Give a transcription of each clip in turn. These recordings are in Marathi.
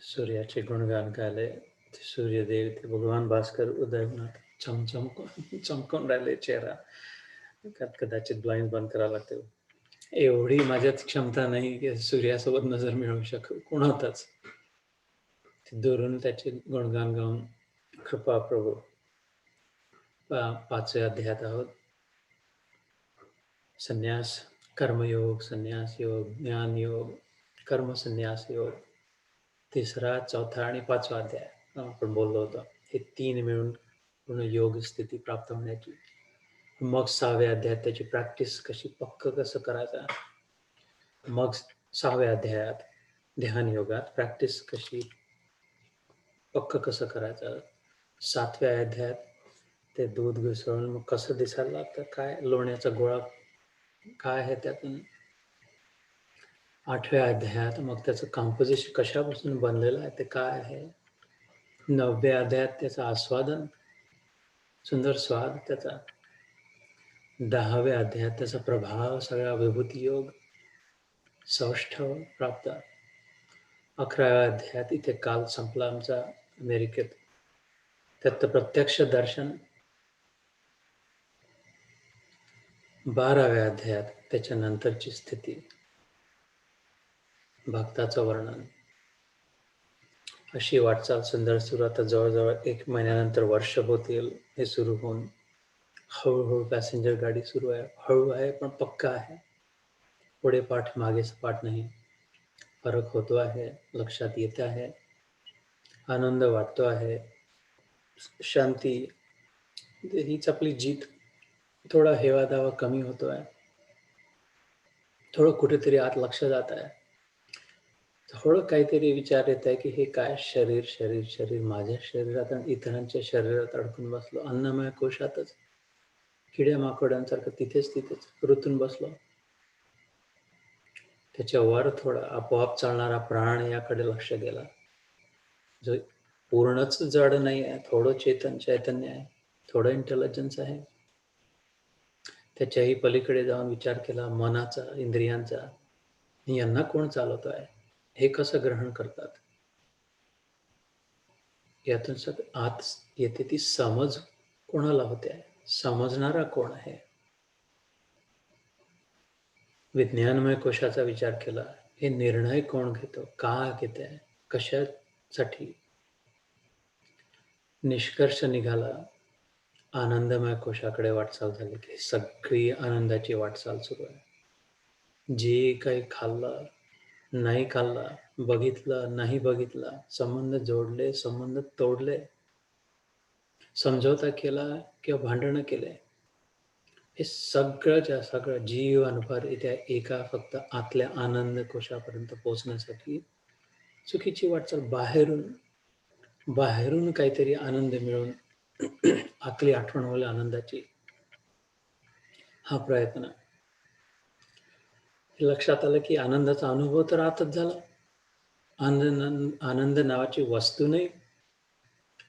सूर्याचे गुणगान गायले. ते सूर्यदेव, ते भगवान भास्कर उदय होणार. चमकून राहिले चेहरा. कदाचित ब्लाइंड बंद करावं लागतं. एवढी माझ्यात क्षमता नाही की सूर्यासोबत नजर मिळवू शकू कोणातच. दुरून त्याचे गुणगान गाऊन कृपा प्रभू. 5व्या अध्यायात आहोत. संन्यास, कर्मयोग, संन्यास योग, ज्ञान योग, कर्म संन्यास योग. 3रा, 4था आणि 5वा अध्याय आपण बोललो होतो. हे 3 मिळून पूर्ण योग स्थिती प्राप्त होण्याची. मग 6व्या अध्यायात त्याची प्रॅक्टिस कशी, पक्क कसं करायचं. मग 6व्या अध्यायात ध्यान योगात प्रॅक्टिस कशी, पक्क कसं करायचं. 7व्या अध्यायात ते दूध घुसळून मग कसं दिसायला लागतं, काय लोण्याचा गोळा काय आहे त्यातून. 8व्या अध्यायात मग त्याचं कंपोजिशन कशापासून बनलेलं आहे ते काय आहे. 9व्या अध्यायात त्याचं आस्वादन, सुंदर स्वाद त्याचा. 10व्या अध्यायात त्याचा प्रभाव, सगळा विभूती योग सौष्ठव प्राप्त. 11व्या अध्यायात इथे काल संपला आमचा अमेरिकेत, त्यात प्रत्यक्ष दर्शन. 12व्या अध्यायात त्याच्यानंतरची स्थिती, भक्ताचं वर्णन. अशी वाटचाल सुंदर सुरू. आता जवळजवळ 1 महिन्यानंतर वर्ष होतील हे सुरू होऊन. हळूहळू पॅसेंजर गाडी सुरू आहे. हळू आहे पण पक्का आहे. पुढे पाठ मागे सपाट नाही. फरक होतो आहे, लक्षात येत आहे, आनंद वाटतो आहे, शांती. हीच आपली जीत. थोडा हेवा दावा कमी होतो आहे. थोडं कुठेतरी आत लक्ष जात आहे. थोडं काहीतरी विचार येत आहे की हे काय शरीर शरीर शरीर माझ्या शरीरात आणि इतरांच्या शरीरात अडकून बसलो. अन्नमय कोशातच किड्या माकोड्यांसारखं तिथेच रुतून बसलो. त्याच्यावर थोडा आपोआप चालणारा प्राण याकडे लक्ष गेला, जो पूर्णच जड नाही आहे. थोडं चैतन्य आहे, थोडं इंटेलिजन्स आहे. त्याच्याही पलीकडे जाऊन विचार केला मनाचा, इंद्रियांचा. यांना कोण चालवतो आहे, हे कसं ग्रहण करतात. यातून आत येते ती समज कोणाला होते आहे, समजणारा कोण आहे. विज्ञानमय कोशाचा विचार केला. हे निर्णय कोण घेतो, का घेते आहे, कशासाठी. निष्कर्ष निघाला आनंदमय कोशाकडे वाटचाल झाली की सगळी आनंदाची वाटचाल सुरू आहे. जे काही खाल्लं, नाही खाल्लं, बघितलं, नाही बघितलं, संबंध जोडले, संबंध तोडले, समझोता केला किंवा भांडणं केले, हे सगळंच्या सगळं जीवनभर इथे एका फक्त आतल्या आनंद कोशापर्यंत पोहोचण्यासाठी चुकीची वाटचाल. बाहेरून काहीतरी आनंद मिळून आतली आठवण होईल आनंदाची, हा प्रयत्न. लक्षात आलं की आनंदाचा अनुभव तर आतच झाला. आनंद नावाची वस्तू नाही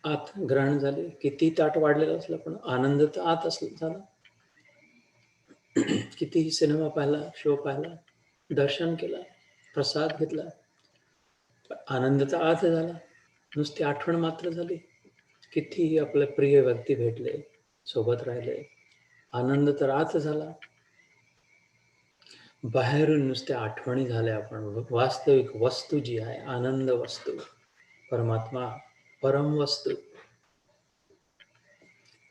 आत ग्रहण झाली. किती ताट वाढलेलं असलं पण आनंद तर आत झाला. कितीही सिनेमा पाहिला, शो पाहिला, दर्शन केला, प्रसाद घेतला, आनंद तर आत झाला. नुसती आठवण मात्र झाली. कितीही आपले प्रिय व्यक्ती भेटले, सोबत राहिले, आनंद तर आत झाला. बाहेरून नुसत्या आठवणी झाल्या, पण वास्तविक वस्तू जी आहे, आनंद वस्तू, परमात्मा, परम वस्तू,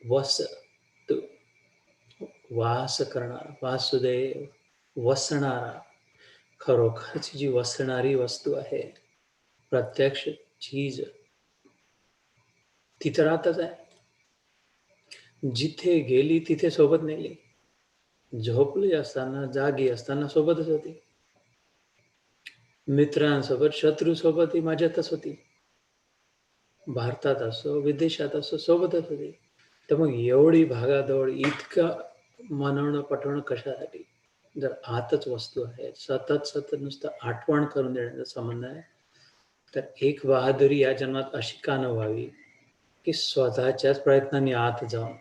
वस्तू, वास करणारा, वासुदेव, वसणारा, खरोखरची जी वसणारी वस्तू आहे, प्रत्यक्ष चीज, ती तर आतच आहे. जिथे गेली तिथे सोबत नेली. झोपली असताना, जागी असताना सोबतच होती. मित्रांसोबत, शत्रूसोबत ही माझ्यातच होती. भारतात असो, विदेशात असो, सोबतच होती. तर मग एवढी भागादौड, इतकं मनवणं पटवणं कशासाठी. जर आतच वस्तू आहे, सतत नुसतं आठवण करून देण्याचा संबंध आहे, तर एक बहादुरी या जन्मात अशी का न व्हावी की स्वतःच्याच प्रयत्नांनी आत जाऊन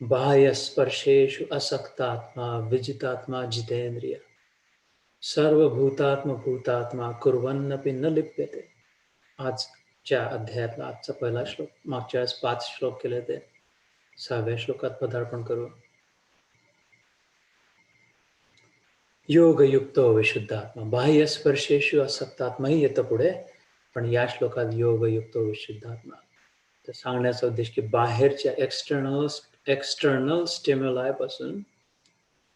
बाह्य स्पर्शेषु असक्तात्मा विजितात्मा जितेंद्रिय. सर्वभूतात्म भूतात्मा कुर्वन्नपि न लिप्यते. आजच्या अध्यायातला आजचा पहिला श्लोक. मागच्या वेळेस 5 श्लोक केले ते 6व्या श्लोकात पदार्पण करू. योगयुक्तो विशुद्धात्मा. बाह्य स्पर्शेषु असक्तात्माही येतं पुढे, पण या श्लोकात योगयुक्तो विशुद्धात्मा. तर सांगण्याचा उद्देश की बाहेरच्या एक्सटर्नल स्टिम्युलाय पासून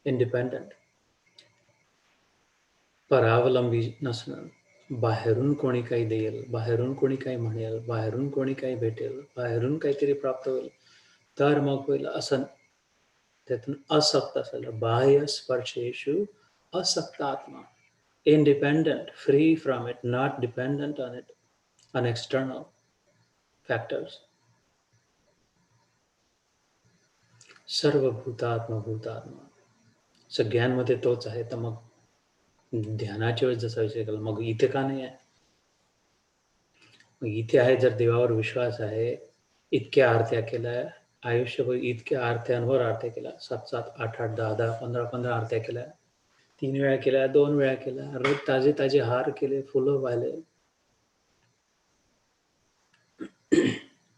इंडिपेंडंट, परावलंबी नसणं. बाहेरून कोणी काही देईल, बाहेरून कोणी काही म्हणेल, बाहेरून कोणी काही भेटेल, बाहेरून काहीतरी प्राप्त होईल तर मग होईल असं, त्यातून असक्त असायला. बाह्य स्पर्शेषु असक्त आत्मा, independent, free from it, not dependent on it, on external factors. सर्व भूतात्मा भूतात्मा, सगळ्यांमध्ये तोच आहे. तर मग ध्यानाच्या वेळेस जसा विषय केला, मग इथे का नाही आहे? मग इथे आहे, जर देवावर विश्वास आहे, इतक्या आरत्या केल्या, आयुष्यभर इतक्या आरत्यांवर आरत्या केल्या, 7-7, 8-8, 10-10, 15-15 आरत्या केल्या, 3 वेळा केल्या, 2 वेळा केल्या, रोज ताजे ताजे हार केले, फुलं वाहिले,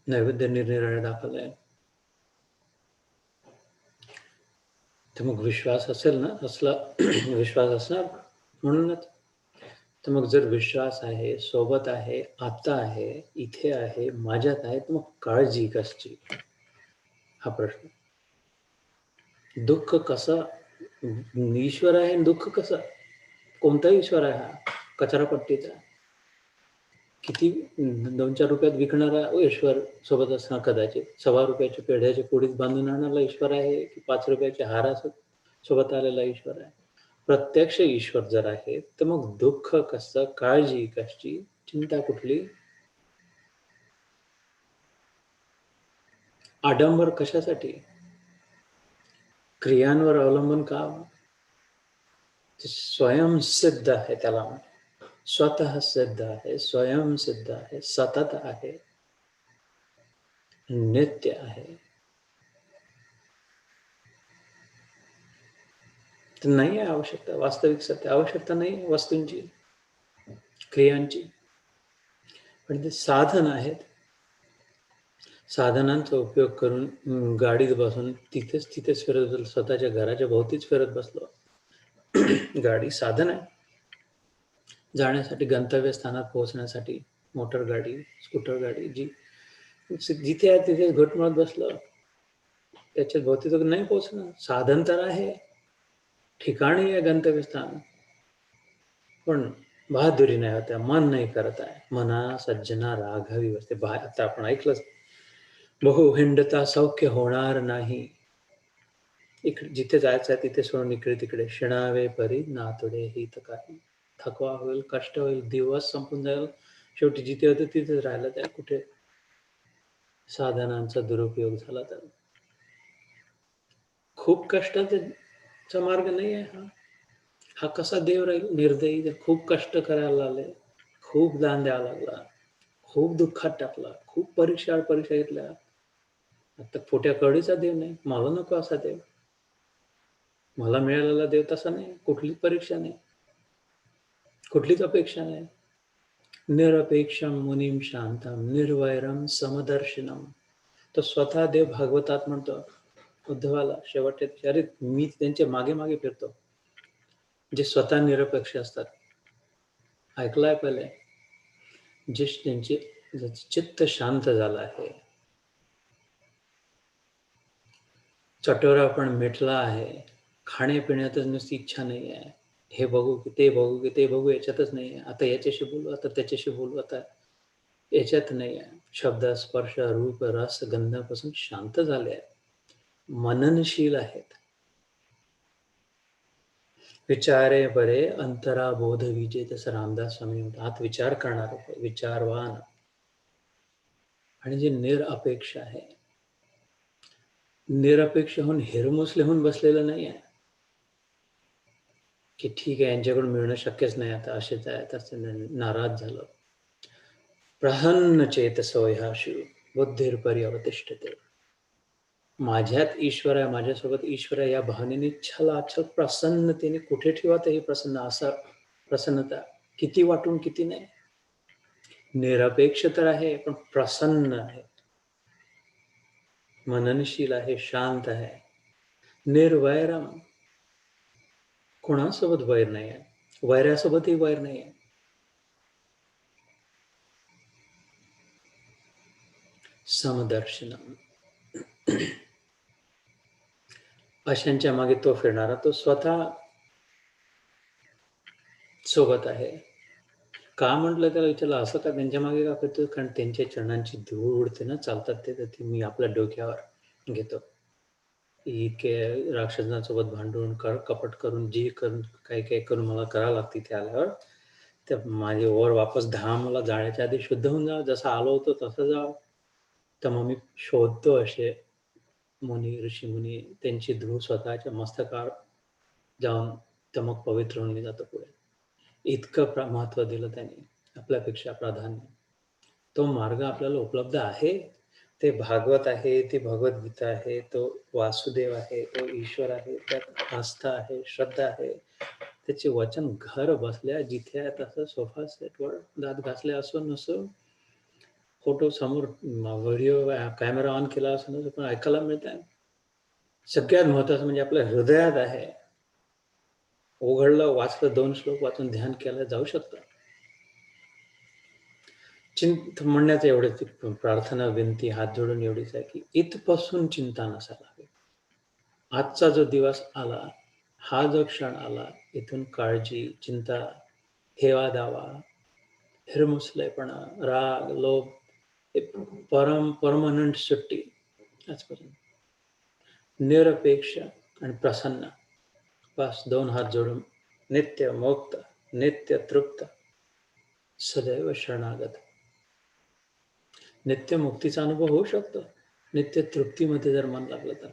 नैवेद्य निरनिराळे दाखवले. तर मग विश्वास असेल ना, असला विश्वास असणार म्हणूनच. तर मग जर विश्वास आहे, सोबत आहे, आता आहे, इथे आहे, माझ्यात आहे, तर मग काळजी कसची? हा प्रश्न. दुःख कसं? ईश्वर आहे आणि दुःख कसं? कोणता ईश्वर आहे हा? कचरापट्टीचा, किती 2-4 रुपयात विकणारा ईश्वर सोबत असणार कदाचित. 1.25 रुपयाच्या पेढ्याच्या पुडीत बांधून आणायला ईश्वर आहे, की 5 रुपयाच्या हारात सोबत आलेला ईश्वर आहे? प्रत्यक्ष ईश्वर जर आहे, तर मग दुःख कसं, काळजी कशी, चिंता कुठली, आडंबर कशासाठी, क्रियांवर अवलंबन का? ते स्वयंसिद्ध आहे, त्याला स्वतः सिद्ध आहे, स्वयंसिद्ध आहे, सतत आहे, नित्य आहे. तर नाही आहे आवश्यकता, वास्तविक सत्य आवश्यकता नाही वस्तूंची, क्रियांची, पण ते साधन आहेत. साधनांचा उपयोग करून गाडीत बसून तिथेच फिरत बसलो, स्वतःच्या घराच्या भोवतीच फिरत बसलो. गाडी साधन आहे जाण्यासाठी, गंतव्यस्थानात पोहोचण्यासाठी. मोटर गाडी, स्कूटर गाडी, जिथे आहे तिथे घुटमळत बसलो, त्याच्या भोवती तर नाही पोहोचणं. साधन तर आहे, ठिकाणी आहे गंतव्यस्थान, पण बहादुरी नाही होत्या, मन नाही करत आहे. मना सज्जना राघवी वसते. आता आपण ऐकलंच, बहु हिंडता सौख्य होणार नाही. इकडे जिथे जायचं आहे तिथे सोडून इकडे तिकडे. शिणावे परी नातडे हित काही. थकवा होईल, कष्ट होईल, दिवस संपून जाईल, शेवटी जिथे होते तिथेच राहिलं. त्या कुठे साधनांचा दुरुपयोग झाला तर खूप कष्टाचा मार्ग नाही आहे हा. हा कसा देव राहील निर्दयी? खूप कष्ट करायला लागले, खूप दान द्यावा लागला, खूप दुःखात टाकला, खूप परीक्षा घेतल्या. आता पोट्या कळीचा देव नाही, मला नको असा देव, मला मिळालेला देव तसा नाही. कुठलीच परीक्षा नाही, कुठलीच अपेक्षा नाही. निरपेक्षम मुनीम शांतम निर्वैरम समदर्शनम. तो स्वतः देव भागवतात म्हणतो उद्धवाला शेवटच्या, अरे मी त्यांच्या मागे मागे फिरतो, जे स्वतः निरपेक्ष असतात. ऐकलंय पहिले, जे त्यांचे चित्त शांत झालं आहे, चटोरा पण मिटला आहे, खाण्यापिण्यातच नुसती इच्छा नाही आहे, हे बघू की ते बघू की ते बघू याच्यातच नाही आहे, आता याच्याशी बोलू, आता त्याच्याशी बोलू, आता याच्यात नाही आहे. शब्द, स्पर्श, रूप, रस, गंधापासून शांत झाले आहेत, मननशील आहेत. विचारे बरे अंतरा बोध विजे, तसं रामदास स्वामी म्हणतात. आत विचार करणार, विचारवान, आणि जे निरअपेक्ष आहे. निरपेक्ष होऊन हिरमुसले होऊन बसलेलं नाही आहे की ठीक आहे यांच्याकडून मिळणं शक्यच नाही, आता असेच आहे, तसे नाराज झालं. प्रसन्न चेतसो ह्या शिव बुद्धिर्पर्यवतिष्ठते. माझ्यात ईश्वर आहे, माझ्यासोबत ईश्वर आहे, या भावनेने छलाछल प्रसन्नतेने कुठे ठेवत हे प्रसन्न, असं प्रसन्नता किती वाटून किती नाही. निरपेक्ष तर आहे, पण प्रसन्न आहे, मननशील आहे, शांत आहे, निर्वैरम, कोणासोबत वैर नाही आहे, वैरासोबतही वैर नाही आहे. समदर्शनम, अशांच्या मागे तो फिरणारा, तो स्वतः सोबत आहे. का म्हटलं त्याला विचारलं, असं का त्यांच्या मागे का फिरतो? कारण त्यांच्या चरणांची धूळ उडते ना, चालतात ते, तर ती मी आपल्या डोक्यावर घेतो. इतके राक्षसांसोबत भांडून कपट करून जी करून काही करून मला करावं लागते इथे आल्यावर, तर माझे वर वापस धामला जाण्याच्या आधी शुद्ध होऊन जावं, जसं आलो होतो तसं जावं. तर मग मी शोधतो असे मुनी, ऋषीमुनी, त्यांची धूळ स्वतःच्या मस्तकावर जाऊन तर मग पवित्र होऊन मी जातो पुढे. इतकं महत्त्व दिलं त्यांनी, आपल्यापेक्षा प्राधान्य. तो मार्ग आपल्याला उपलब्ध आहे. ते भागवत आहे, ती भगवद्गीता आहे, तो वासुदेव आहे, तो ईश्वर आहे, त्यात आस्था आहे, श्रद्धा आहे. त्याचे वचन घर बसल्या जिथे आहे तसं सोफा सेटवर दात घासले असो नसो, फोटो समोर, व्हिडिओ कॅमेरा ऑन केला असो नसो, पण ऐकायला मिळत आहे. सगळ्यात महत्त्वाचं म्हणजे आपल्या हृदयात आहे. उघडलं, वाचलं, 2 श्लोक वाचून ध्यान केलं जाऊ शकतं. म्हणण्याचं एवढंच, प्रार्थना, विनंती, हात जोडून एवढीच आहे की इथपासून चिंता नसायला हवी. आजचा जो दिवस आला, हा जो क्षण आला, इथून काळजी, चिंता, हेवा दावा, हिरमुसलेपणा, राग, लोभ, हे परमनंट सुट्टी आजपासून. निरपेक्ष आणि प्रसन्न, बस 2 हात जोडून नित्य मुक्त, नित्य तृप्त, सदैव शरणागत. नित्य मुक्तीचा अनुभव होऊ शकतो, नित्य तृप्तीमध्ये जर मन लागलं तर.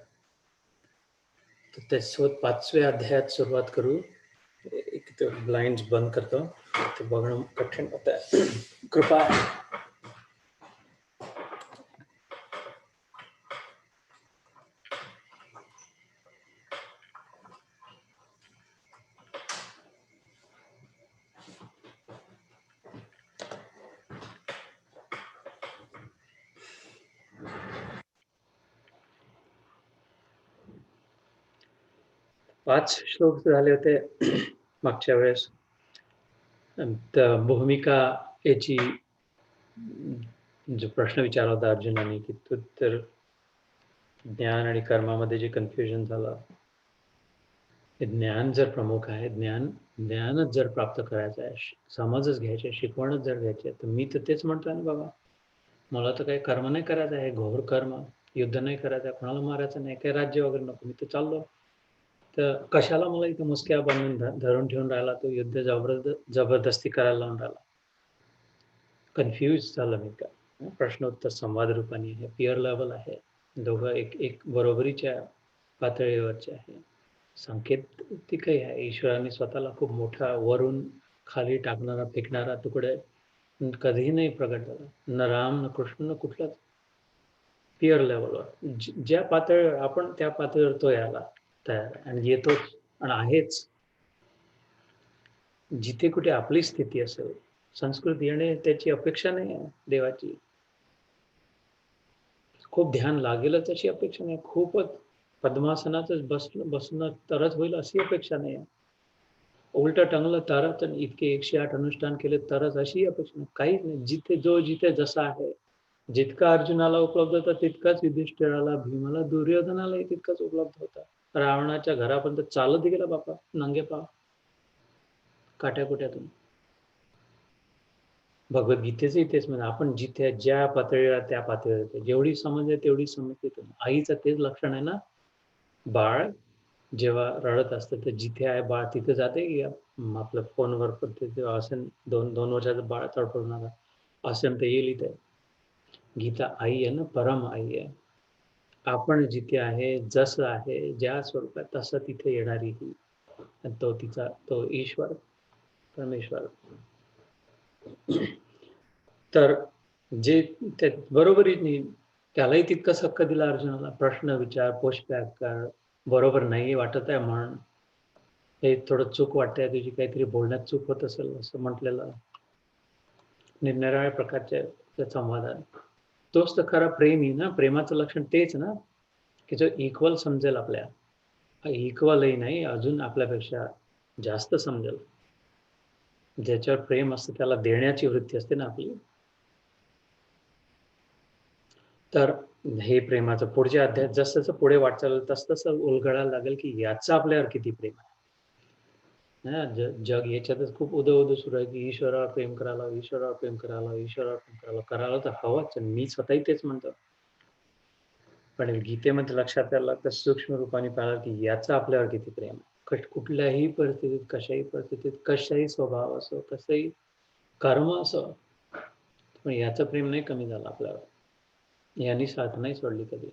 त्याच्यासोबत 5व्या अध्यायात सुरुवात करू. एक ते ब्लाइंड्स बंद करतो, ते बघणं कठीण होत आहे. कृपा आहे. 5 श्लोक झाले होते मागच्या वेळेस. भूमिका याची जो प्रश्न विचारला होता अर्जुनाने, की तू तर ज्ञान आणि कर्मामध्ये जे कन्फ्युजन झालं, ज्ञान जर प्रमुख आहे, ज्ञानच जर प्राप्त करायचं आहे, समजच घ्यायचे, शिकवणच जर घ्यायची आहे, तर मी तर तेच म्हणतोय ना बाबा, मला तर काही कर्म नाही करायचं आहे, घोर कर्म, युद्ध नाही करायचं आहे, कोणाला मारायचं नाही, काही राज्य वगैरे नको, मी तर चाललो. तर कशाला मला इथं मुसक्या बनवून धरून ठेवून राहिला, तो युद्ध जबरदस्ती करायला लावून राहिला. कन्फ्यूज झालं मी का. प्रश्नोत्तर संवाद रूपाने आहे, पिअर लेवल आहे, दोघं एक बरोबरीच्या पातळीवरचे आहे. सांकेतिकही आहे. ईश्वराने स्वतःला खूप मोठा वरून खाली टाकणारा, फेकणारा तुकडे कधीही नाही प्रगट झाला, न राम, न कृष्ण, न कुठलाच. पिअर लेवलवर ज्या पातळीवर आपण, त्या पातळीवर तो यायला तयार आहे आणि येतोच आणि आहेच. जिथे कुठे आपली स्थिती असेल, संस्कृत येणे त्याची अपेक्षा नाही आहे देवाची. खूप ध्यान लागेलच अशी अपेक्षा नाही, खूपच पद्मासनातच बसणं तरच होईल अशी अपेक्षा नाही आहे. उलटं टंगलं तरच, इतके 108 अनुष्ठान केले तरच अशी अपेक्षा नाही, काहीच नाही. जिथे जसा आहे, जितका अर्जुनाला उपलब्ध होता तितकाच युधिष्ठिराला, भीमाला, दुर्योधनालाही तितकाच उपलब्ध होता. रावणाच्या घरापर्यंत चालत गेला बापा, नंगे पाव, काट्याकुट्यातून. भगवद्गीतेचंही तेच म्हणजे, आपण जिथे ज्या पातळीवर त्या पातळीवर, जेवढी समज आहे तेवढी समजते. आईचं तेच लक्षण आहे ना, बाळ जेव्हा रडत असतं तर जिथे आहे बाळ तिथे जाते की आपल्या फोनवर पण ते असेल, 2 वर्षाचं बाळ तडफडणार असेल तर येईल इथे. गीता आई आहे ना, परम आई आहे. आपण जिथे आहे, जसं आहे, ज्या स्वरूपात तसं तिथे येणारी ही, तो ईश्वर, परमेश्वर. तर जे त्या बरोबरीने त्यालाही तितकंच हक्क दिला अर्जुनाला. प्रश्न विचार, पुशबॅक कर, बरोबर नाही वाटत आहे म्हण, हे थोडं चूक वाटते तुझी, काहीतरी बोलण्यात चूक होत असेल असं म्हटलेलं. निरनिराळ्या प्रकारच्या संवादात तोच तर खरा प्रेम आहे ना. प्रेमाचं लक्षण तेच ना, की जो इक्वल समजेल आपल्या, इक्वलही नाही, अजून आपल्यापेक्षा जास्त समजेल. ज्याच्यावर प्रेम असतं त्याला देण्याची वृत्ती असते ना आपली. तर हे प्रेमाचं पुढचे अध्याय जसं जसं पुढे वाटचाल तसं उलगडायला लागेल की याचं आपल्यावर किती प्रेम आहे. जग याच्यातच खूप उदो सुरू आहे की ईश्वरावर प्रेम करायला, ईश्वरावर प्रेम करायला, ईश्वरावर प्रेम करायला, करायला तर हवाच. मी स्वतःही तेच म्हणतो. पण गीतेमध्ये लक्षात यायला लागतं सूक्ष्म रूपाने पाहिलं की याचं आपल्यावर किती प्रेम आहे. कुठल्याही परिस्थितीत, कशाही परिस्थितीत, कशाही स्वभाव असो, कसंही कर्म असो, पण याचं प्रेम नाही कमी झालं आपल्यावर. यांनी साथ नाही सोडली कधी.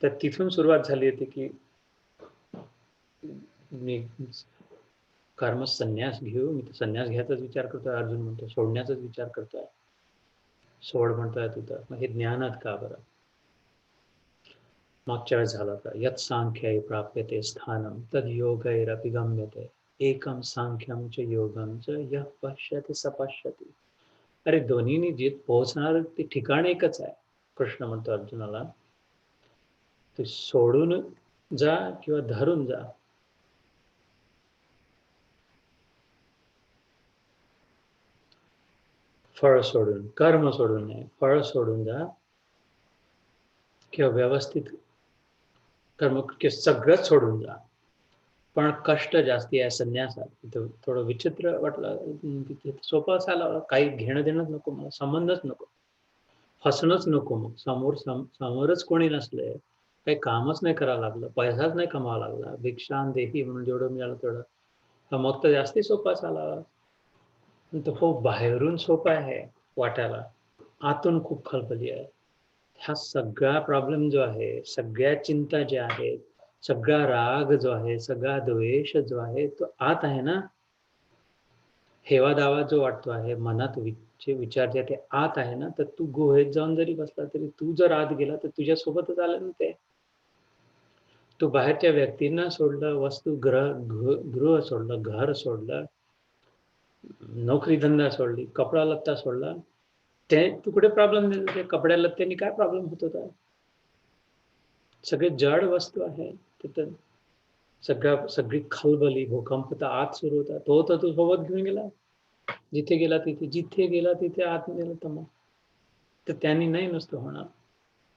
तर तिथून सुरुवात झाली होती की मी कर्म संन्यास घेऊ. मी तर संन्यास घ्यायचाच विचार करतोय, अर्जुन म्हणतो. सोडण्याचाच विचार करतोय. सोड म्हणतोय तू तर. मग हे ज्ञानात का बरं? मागच्या वेळेस झालं का यत् सांख्यै प्राप्यते स्थानम तद योगैरपि गम्यते एकम सांख्यम च योगम च यः पश्यति स पश्यति. अरे दोन्हीनी जे पोहोचणार ते ठिकाण एकच आहे. कृष्ण म्हणतो अर्जुनाला, ते सोडून जा किंवा धरून जा. फळ सोडून, कर्म सोडून नाही, फळ सोडून जा किंवा व्यवस्थित कर्म सगळंच सोडून जा. पण कष्ट जास्ती आहे संन्यासात. तिथं थोडं विचित्र वाटलं. तिथे सोपं असायला काही घेणं देणंच नको, मला संबंधच नको, फसणंच नको. मग समोरच कोणी नसले, काही कामच नाही करावं लागलं, पैसाच नाही कमावा लागला, भिक्षान देही म्हणून जेवढं मिळालं तेवढं, मग तर जास्ती सोपा झाला. तो खूप बाहेरून सोपा आहे वाटायला, आतून खूप खलबली आहे. हा सगळा प्रॉब्लेम जो आहे, सगळ्या चिंता ज्या आहेत, सगळा राग जो आहे, सगळा द्वेष जो आहे, तो आत आहे ना. हेवा दावा जो वाटतो आहे मनात, विचार जे ते आत आहे ना. तर तू गुहेत जाऊन जरी बसला तरी तू जर आत गेला तर तुझ्या सोबतच आलं ना ते. तू बाहेरच्या व्यक्तींना सोडलं, वस्तू गृह सोडलं, घर सोडलं, नोकरी धंदा सोडली, कपडा लत्ता सोडला, ते तू कुठे प्रॉब्लेम दिले? ते कपड्या लत्त्यांनी काय प्रॉब्लेम होत होता? सगळे जड वस्तू आहे तिथं. सगळी खलबली, भूकंप तर आत सुरू होता. तो तर तू सोबत घेऊन गेला. जिथे गेला तिथे आत नेलं. तर मग तर त्यांनी नाही नुसतं होणार.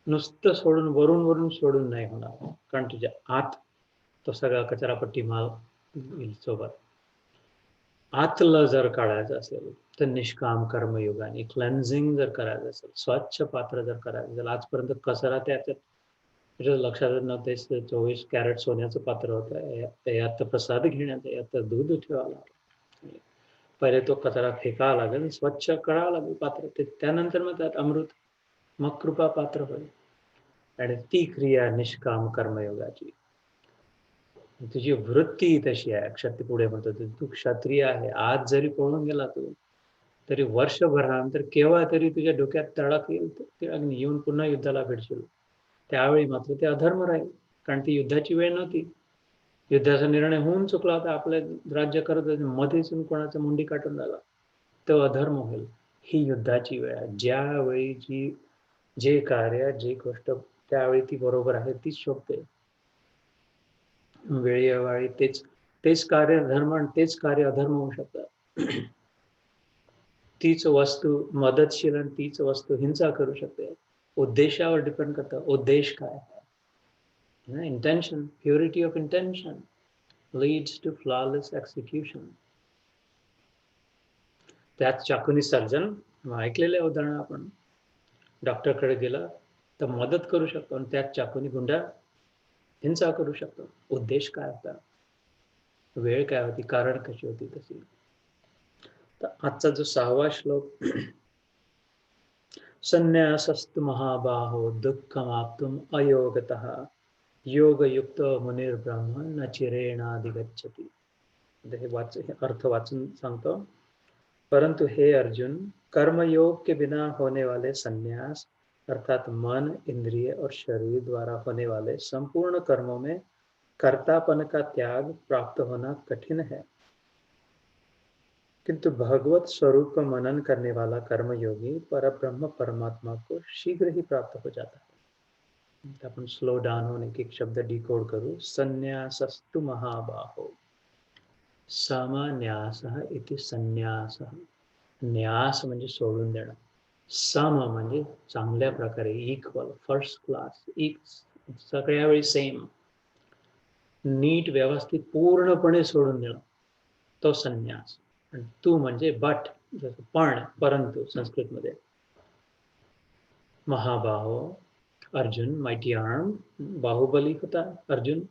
नुसतं सोडून, वरून सोडून नाही होणार. कारण तुझ्या आत तो सगळा कचरापट्टी माल येईल सोबत. आतलं जर काढायचं असेल तर निष्काम कर्मयोगाने क्लेन्झिंग जर करायचं असेल, स्वच्छ पात्र जर करायचं असेल, आजपर्यंत कचरा त्याच्यात तुझ्या लक्षात नव्हते. 24 कॅरेट सोन्याचं पात्र होतं, यात प्रसाद घेण्याचं, यात दूध ठेवावं लागलं. पहिले तो कचरा फेकावा लागेल, स्वच्छ करावं लागेल पात्र, त्यानंतर मग त्यात अमृत, मग कृपा पात्र होईल. आणि ती क्रिया निष्काम कर्मयोगाची. तुझी वृत्ती तशी आहे. क्षत्रिय पुढे म्हणतो तू क्षत्रिय आहे. आज जरी पळून गेला तू तरी वर्षभरानंतर केव्हा तरी तुझ्या डोक्यात तडक येईल, ते अग्नी येऊन पुन्हा युद्धाला भेटशील. त्यावेळी मात्र ते अधर्म राहील, कारण ती युद्धाची वेळ नव्हती. युद्धाचा निर्णय होऊन चुकला होता. आपलं राज्य करत मध्येच कोणाचा मुंडी काटून झाला, तो अधर्म होईल. ही युद्धाची वेळ आहे. ज्यावेळी जे कार्य, जी गोष्ट त्यावेळी ती बरोबर आहे तीच शोभते. वेळोवेळी तेच कार्य धर्म आणि तेच कार्य अधर्म होऊ शकतं. तीच वस्तू मदतशील आणि तीच वस्तू हिंसा करू शकते. उद्देशावर डिपेंड करतं. उद्देश काय आहे? Intention, purity of intention leads to flawless execution. त्यात चाकूनी सर्जन ऐकलेले उदाहरण, आपण डॉक्टरकडे गेला तर मदत करू शकतो आणि त्याच चाकूनी गुंडा हिंसा करू शकतो. उद्देश काय होता, वेळ काय होती, कारण कशी होती तशी. तर आजचा जो 6वा श्लोक, संन्यासस्तु महाबाहो दुःखमाप्तुम अयोगतः योगयुक्त मुनिर्ब्रह्म न चिरेणाधिगच्छति. हे अर्थ वाचून सांगतो. परंतु हे अर्जुन, कर्मयोग के बिना होने वाले संन्यास अर्थात मन, इंद्रिय और शरीर द्वारा होने वाले संपूर्ण कर्मों में कर्तापन का त्याग प्राप्त होना कठिन है, किंतु भगवत स्वरूप को मनन करने वाला कर्मयोगी परब्रह्म परमात्मा को शीघ्र ही प्राप्त हो जाता है। अपन स्लो डाउन होने के शब्द डिकोड करू। संन्यासस्तु महाबाहो समन्यासः इति संन्यासः। न्यास म्हणजे सोडून देणं, सम म्हणजे चांगल्या प्रकारे, इक्वल, फर्स्ट क्लास, सगळ्या वेळी सेम, नीट, व्यवस्थित, पूर्णपणे सोडून देणं, तो संन्यास. आणि तू म्हणजे बट, जसं पण, परंतु संस्कृतमध्ये. महाबाहो, अर्जुन, माइटी आर्म, बाहुबली होता अर्जुन.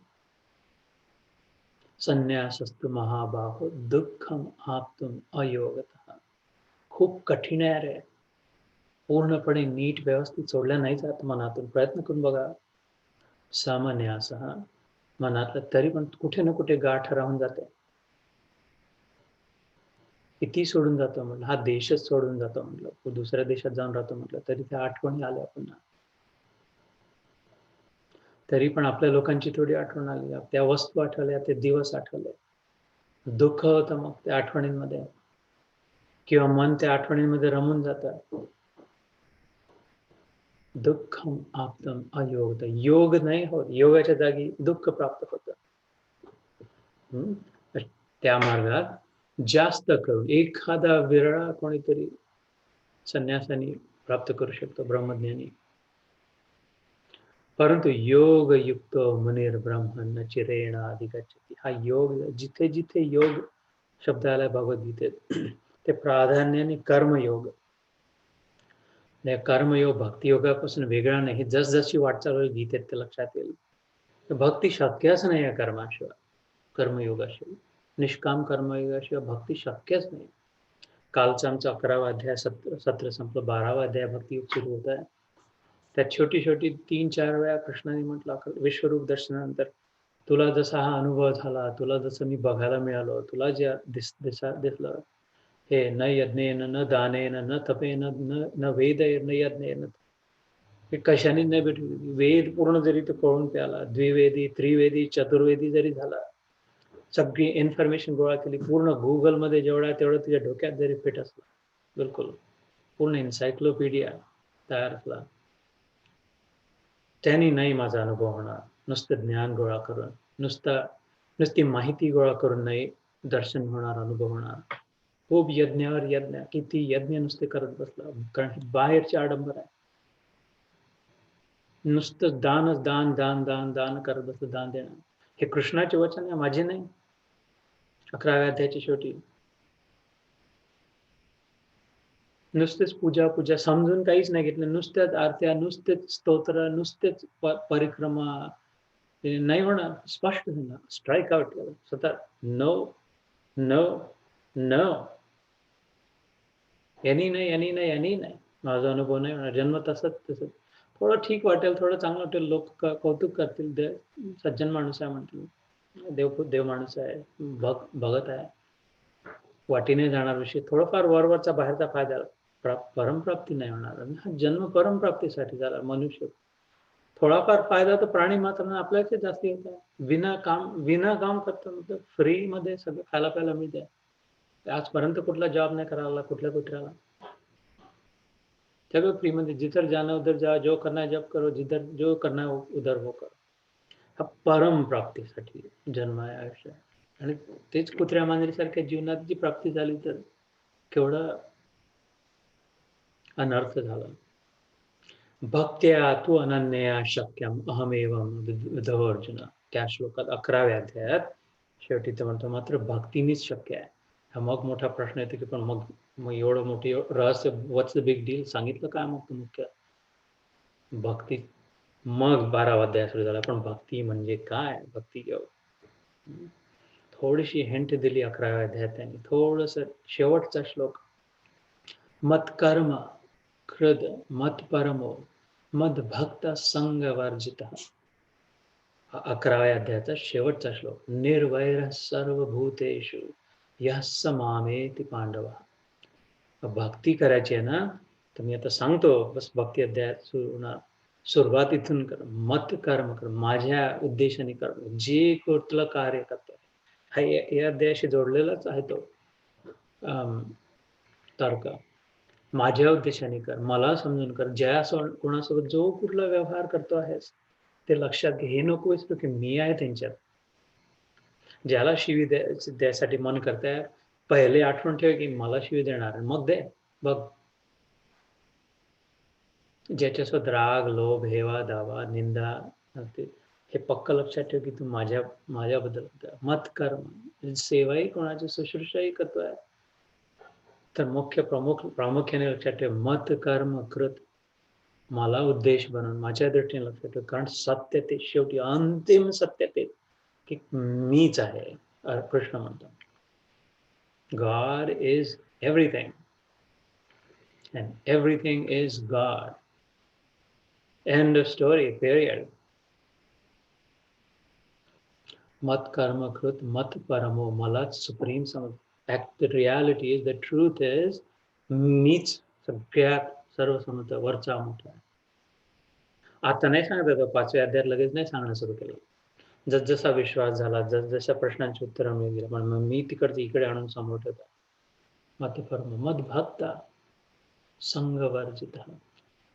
संन्यासस्तु महाबाहो दुःखम आप्तुम अयोगतः. खूप कठीण आहे रे, पूर्णपणे नीट व्यवस्थित सोडल्या नाही जात मनातून. प्रयत्न करून बघा. समन्यासः, मनातलं तरी पण कुठे ना कुठे गाठ राहून जाते. किती सोडून जातो म्हटलं, हा देशच सोडून जातो म्हटलं, तो दुसऱ्या देशात जाऊन राहतो म्हटलं, तरी त्या आठवणी आल्या पुन्हा. तरी पण आपल्या लोकांची थोडी आठवण आली, त्या वस्तू आठवल्या, ते दिवस आठवले, दुःख होतं मग त्या आठवणींमध्ये, किंवा मन त्या आठवणींमध्ये रमून जातं. दुःखम आप्तम अयोग, योग नाही होत, योगाच्या जागी दुःख प्राप्त होतं. त्या मार्गात जास्त करून एखादा विरळा कोणीतरी संन्यासानी प्राप्त करू शकतो, ब्रह्मज्ञानी. परंतु योग युक्त मुनीर ब्रह्मण चिरेण अधिगच्छति. हा योग, जिथे जिथे योग शब्द आलाय भगवद्गीतेत, ते प्राधान्याने कर्मयोग. कर्मयोग भक्तियोगापासून वेगळा नाही. जसजशी वाटचाल होईल गीतेत ते लक्षात येईल. भक्ती शक्यच नाही आहे कर्माशिवाय, कर्मयोगाशिवाय, निष्काम कर्मयोगाशिवाय भक्ती शक्यच नाही. कालचा आमचा 11वा अध्याय सत्र संपलं, 12वा अध्याय भक्तियोग सुरू होत आहे. त्यात छोटी छोटी 3-4 वेळा कृष्णाने म्हटलं विश्वरूप दर्शनानंतर, तुला जसा हा अनुभव झाला, तुला जसं मी बघायला मिळालो, तुला जे दिसलं, हे न यज्ञेन न दानेन न तपेन न वेदेन न यज्ञेन, हे कशाने नाही भेटू. वेद पूर्ण जरी तो कळून प्याला, द्विवेदी, त्रिवेदी, चतुर्वेदी जरी झाला, सगळी इन्फॉर्मेशन गोळा केली, पूर्ण गुगलमध्ये जेवढा तेवढं तुझ्या डोक्यात जरी फिट असलं, बिलकुल पूर्ण एन्सायक्लोपीडिया तयार असला, त्यांनी नाही माझा अनुभव होणार. नुसतं ज्ञान गोळा करून, नुसती माहिती गोळा करून नाही दर्शन होणार, अनुभव होणार. खूप यज्ञावर यज्ञ, किती यज्ञ नुसते करत बसला, कारण बाहेरची आडंबर आहे. नुसतं दानच दान दान दान दान करत बसलं, दान देणं. हे कृष्णाचे वचन आहे, माझे नाही. 11व्या अध्यायाच्या शेवटी नुसतेच पूजा समजून काहीच नाही घेतलं, नुसत्याच आरत्या, नुसतेच स्तोत्र, नुसतेच परिक्रमा, नाही होणार. स्पष्ट झालं, स्ट्राईक आउट केलं स्वतः. नो नो नो, यांनी नाही, माझा अनुभव नाही होणार. जन्म तसंच. थोडं ठीक वाटेल, थोडं चांगलं वाटेल, लोक कौतुक करतील, सज्जन माणूस आहे म्हणतील, देव माणूस आहे, भगत आहे, वाटीने जाणार विषय, थोडंफार वरवरचा बाहेरचा फायदा, परमप्राप्ती नाही होणार. हा जन्म परमप्राप्तीसाठी झाला. मनुष्य थोडाफार फायदा तर प्राणी मात्र आपल्याचे जास्ती होत आहे. विना काम करता फ्री मध्ये सगळं खायला प्यायला मिळते. आजपर्यंत कुठला जॉब नाही करायला, कुठल्या कुठल्याला, सगळं फ्री मध्ये. जिधर जाना उधर जा, जो करना है जब करो, जिधर जो करना है उधर हो करो. हा परम प्राप्तीसाठी जन्म आहे, आयुष्य आहे. आणि तेच कुत्र्या मांजरीसारख्या जीवनात जी प्राप्ती झाली तर केवढा अनर्थ झाला. भक्त्या तू अनन्या शक्यम अहमेवम विधो अर्जुन. त्या श्लोकात 11व्या अध्यायात शेवटी ते म्हणतो, मात्र भक्तीनेच शक्य आहे. हा मग मोठा प्रश्न येतो की पण मग एवढं मोठी रहस्य, व्हॉट्स द बिग डील, सांगितलं काय मग मुख्य भक्ती. मग 12वा अध्याय सुरू झाला. पण भक्ती म्हणजे काय, भक्ती योग, थोडीशी हिंट दिली 11व्या अध्यायात त्यांनी. थोडस शेवटचा श्लोक, मत्कर्म कृद मत परमो मद भक्त संग वर्जित. 11व्या अध्यायाचा शेवटचा श्लोक, निर्वैर सर्वभूतेषु यः स मामेति पांडव. भक्ती करायची आहे ना, तर मी आता सांगतो, बस भक्ती अध्यायात सुरू होणार. सुरुवात इथून कर. मत कर्म कर. माझ्या उद्देशाने कर. जे कुठलं कार्य करतो, हा या अध्यायाशी जोडलेलाच आहे तो तर्क. माझ्या उद्देशाने कर, मला समजून कर. कोणासोबत जो कुठला व्यवहार करतो आहेस, ते लक्षात घे. हे नको विसरू की मी आहे त्यांच्यात. ज्याला शिवी द्यायसाठी मन करताय, पहिले आठवण ठेव की मला शिवी देणार, मग दे. बघ, ज्याच्यासोबत राग, लोभ, हेवा, दावा, निंदा ते हे पक्क लक्षात ठेव की तू माझ्याबद्दल मत कर्म. सेवाही कोणाची शुश्रूषाही करतोय, तर प्रामुख्याने लक्षात ठेव, मत कर्म कृत. मला उद्देश बनवून माझ्या दृष्टीने लक्षात ठेव. कारण सत्य ते शेवटी अंतिम सत्य ते की मीच आहे. कृष्ण म्हणतो, God is everything and everything is God. End of story, period. मत कर्म कृत मत परमो. मलाच सुप्रीम समज. The reality is, the truth is, मीच सगळ्यात सर्वसमर्थ वरचा मोठा आहे. आता नाही सांगत येतो, 5व्या अध्यायात लगेच नाही सांगणं सुरू केलं. जसजसा विश्वास झाला, जसजशा प्रश्नांची उत्तरं मिळत गेली, पण मग मी तिकडचे इकडे आणून समोर ठेवतो. मत परम मद भक्ता संग वर्जित.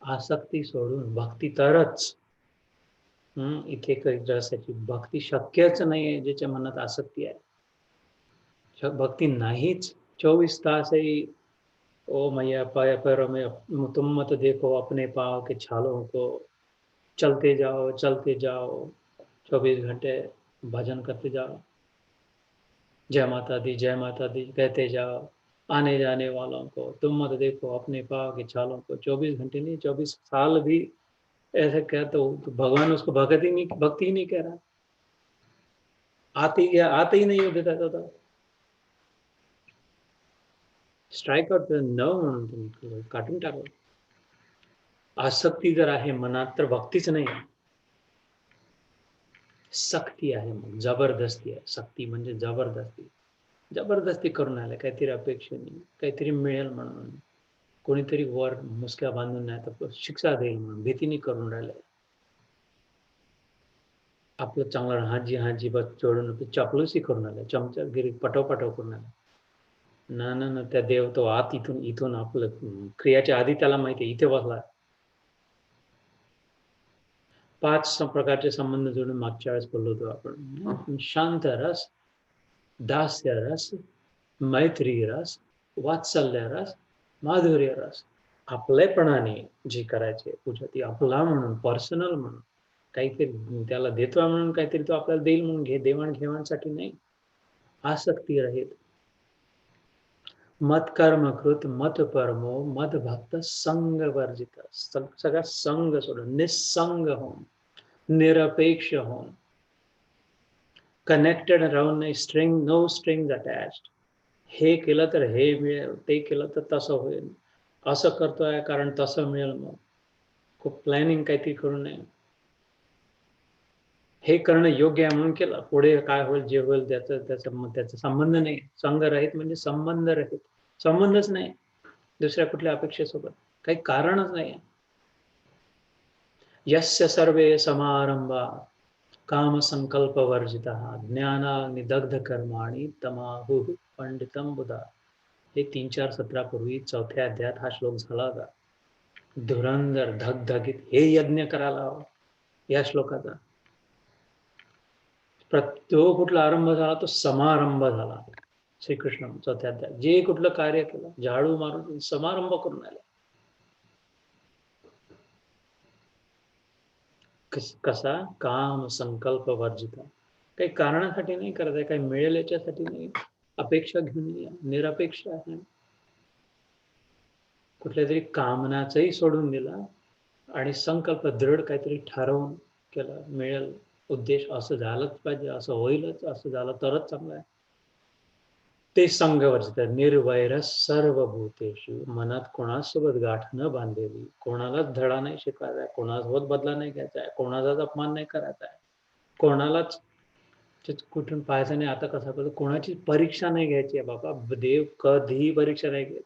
आसक्ती सोडून भक्ती तरच. इथे रसाची भक्ती शक्यच नाहीये ज्याच्या मनात आसक्ती आहे. भक्ती नाहीच. 24 तासही ओ मैया पाया पैरों में तुम मत देखो अपने पाँव के छालों को, चलते जाओ 24 घंटे भजन करते जाओ, जय माता दी कहते जाओ, आने जाने वालों को तुम मत देखो अपने पाँव के छालों को। 24 घंटे नहीं, 24 साल भी ऐसे कह तो भगवान उसको भक्ति ही नहीं कह रहा। आते ही नहीं देता था। स्ट्राइक आउट न म्हणून तुम्ही काटून टाकलं. आसक्ती जर आहे मनात तर भक्तीच नाही, सक्ती आहे, मग जबरदस्ती आहे. सक्ती म्हणजे जबरदस्ती करून आले, काहीतरी अपेक्षेने, काहीतरी मिळेल म्हणून, कोणीतरी वर मुसक्या बांधून नाही तर शिक्षा देईल म्हणून भीतीने करून राहिले. आपलं चांगलं हाजी बस जोडून चापलूसी करून आले, चमचागिरी पटव करून आले. ना त्या देव तो आत इथून आपलं क्रियाच्या आधी त्याला माहिती इथे बसला. 5 प्रकारचे संबंध जोडून मागच्या वेळेस बोललो होतो आपण. शांत रस, दास्य रस, मैत्री रस, वात्सल्य रस, माधुर्य रस. आपलेपणाने जे करायचे पूजा, ती आपला म्हणून, पर्सनल म्हणून, काहीतरी त्याला देतोय म्हणून, काहीतरी तो आपल्याला देईल म्हणून देवाणघेवाणसाठी नाही. आसक्ती रहित. मत कर्म कृत मत परमो मद भक्त संग वर्जित. सगळा संग सोडून निसंग होऊन, निरपेक्ष होऊन, कनेक्टेड राहून नाही, नो स्ट्रिंग अटॅच्ड. हे केलं तर हे मिळेल, ते केलं तर तसं होईल, असं करतोय कारण तसं मिळेल. मग खूप प्लॅनिंग काहीतरी करू नये. हे करणं योग्य आहे म्हणून केलं, पुढे काय होईल जे होईल त्याचा संबंध नाही. संग रहित म्हणजे संबंध रहित, संबंधच नाही दुसऱ्या कुठल्या अपेक्षेसोबत, काही कारणच नाही. यस्य सर्वे समारंभा काम संकल्प वर्जिता ज्ञानाग्निदग्ध कर्माणि तमाहुः पंडितम बुधा. हे 3-4 सत्रापूर्वी 4थ्या अध्यायात हा श्लोक झाला होता. धुरंधर धगधगीत हे यज्ञ करायला हवं या श्लोकाचा. जो कुठला आरंभ झाला तो समारंभ झाला. श्रीकृष्ण 4थ्या अध्यायात जे कुठलं कार्य केलं, झाडू मारून समारंभ करून आले. कसा काम संकल्प वर्जिता. काही कारणासाठी नाही करत आहे, काही मिळेल याच्यासाठी नाही, अपेक्षा घेऊन निरपेक्ष आहे. कुठल्या तरी कामनाचंही सोडून दिला आणि संकल्प दृढ काहीतरी ठरवून केलं, मिळेल उद्देश असं झालंच पाहिजे, असं होईलच, असं झालं तरच चांगलं आहे. ते संघ वर्जित. निर्वैर सर्वभूतेषु. मनात कोणासोबत गाठ न बांधलेली, कोणालाच धडा नाही शिकवायचा आहे, कोणासोबत बदला नाही घ्यायचा आहे, कोणाचाच अपमान नाही करायचा आहे, कोणालाच कुठून पाहायचं नाही. आता कसं करतो, कोणाची परीक्षा नाही घ्यायची आहे बाबा. देव कधीही परीक्षा नाही घेत.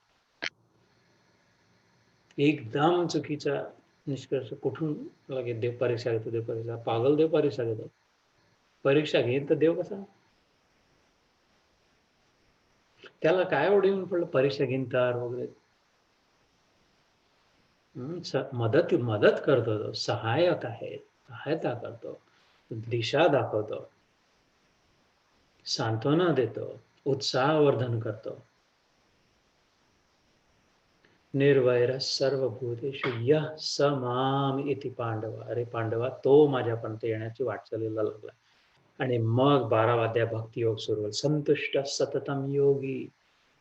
एकदम चुकीचा निष्कर्ष. कुठून लगेच देव परीक्षा घेतो, देव परीक्षा, पागल देव परीक्षा घेतो. परीक्षा घेईन तर देव कसा? त्याला काय एवढं येऊन पडलं परीक्षा घेईन तर वगैरे. मदत मदत करतो तो, सहायक आहे, सहायता करतो, दिशा दाखवतो, सांत्वना देतो, उत्साहवर्धन करतो. निर्वैर सर्वभूतेषु यः स माम इति पांडव. अरे पांडवा, तो माझ्यापर्यंत येण्याची वाटचालीला लागला. आणि मग 12वा अध्याय भक्तियोग सुरू होईल. संतुष्ट सततम योगी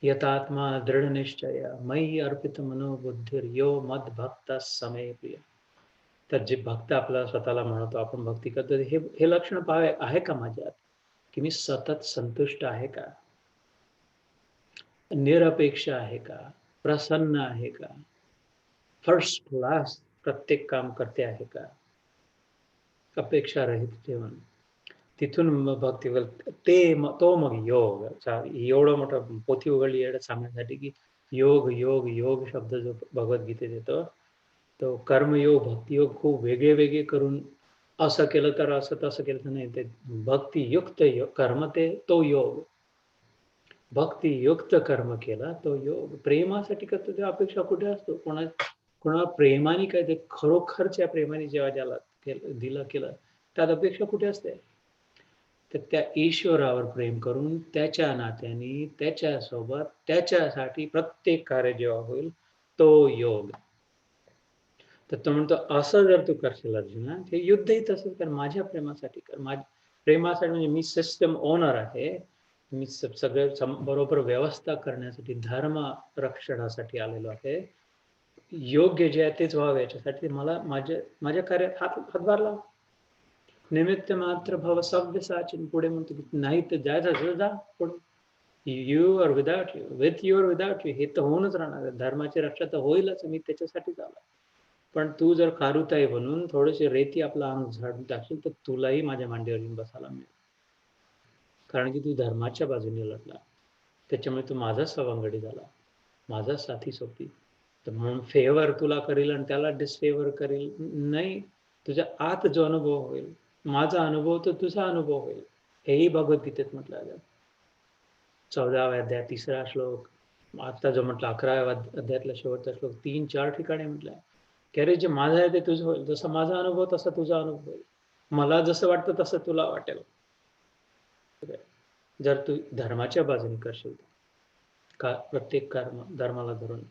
यतात्मा दृढ निश्चय मयी अर्पित मनोबुद्धिर यो मद भक्त समे प्रिय. तर जे भक्त आपला स्वतःला म्हणतो, आपण भक्ती करतो, हे हे लक्षण पाहावे आहे का माझ्यात, की मी सतत संतुष्ट आहे का, निरपेक्ष आहे का, प्रसन्न आहे का, फर्स्ट क्लास प्रत्येक काम करते आहे का, अपेक्षा रहित ठेवून. तिथून मग भक्ती तो मग योग. एवढं मोठं पोथी उघडली एवढं सांगण्यासाठी, की योग योग योग शब्द जो भगवद्गीतेत येतो, तो कर्मयोग भक्तियोग खूप वेगळे वेगळे करून असं केलं तर असं, तसं केलं तर नाही. ते भक्तियुक्त कर्म, ते तो योग. भक्तियुक्त कर्म केला तो योग. प्रेमासाठी करतो तेव्हा अपेक्षा कुठे असतो? कोणाला प्रेमाने काय, ते खरोखरच्या प्रेमाने जेव्हा ज्याला दिलं केलं, त्यात अपेक्षा कुठे असते? तर त्या ईश्वरावर प्रेम करून त्याच्या नात्याने, त्याच्यासोबत, त्याच्यासाठी प्रत्येक कार्य जेव्हा होईल, तो योग. तर तो म्हणतो, असं जर तू करशील अर्जुना, हे युद्धही तसंच कर, माझ्या प्रेमासाठी कर. माझ्या प्रेमासाठी म्हणजे मी सिस्टम ओनर आहे. मी सगळं बरोबर व्यवस्था करण्यासाठी, धर्म रक्षणासाठी आलेलो आहे. योग्य जे आहे तेच व्हावं याच्यासाठी मला माझ्या कार्यात हातभार लाव. निमित्त मात्र भव सव्यसाचिन. पुढे म्हणतो की नाही तर जायचं जा पुढे. You are without you, with you are without you. हे तर होऊनच राहणार. धर्माची रक्षा तर होईलच, मी त्याच्यासाठीच आलो. पण तू जर खारुताई बनून थोडेसे रेती आपला अंग झाडून टाकशील, तर तुलाही माझ्या मांडीवर येऊन बसायला मिळेल. कारण की तू धर्माच्या बाजूने लढला, त्याच्यामुळे तू माझा सवंगडी झाला, माझा साथी सोबती. तर म्हणून फेवर तुला करेल आणि त्याला डिसफेवर करेल नाही. तुझ्या आत जो अनुभव होईल, माझा अनुभव तर तुझा अनुभव होईल, हेही भगवद्गीतेत म्हटलं आहे. 14व्या अध्याय 3रा श्लोक, आता जो म्हटलं 11व्या अध्यायातला शेवटचा श्लोक, 3-4 ठिकाणी म्हटलंय की अरे जे माझं आहे ते तुझं होईल. जसा माझा अनुभव तसा तुझा अनुभव होईल. मला जसं वाटतं तसं तुला वाटेल. जर तू धर्माच्या बाजूने करशील का, प्रत्येक कर्म धर्माला धरून.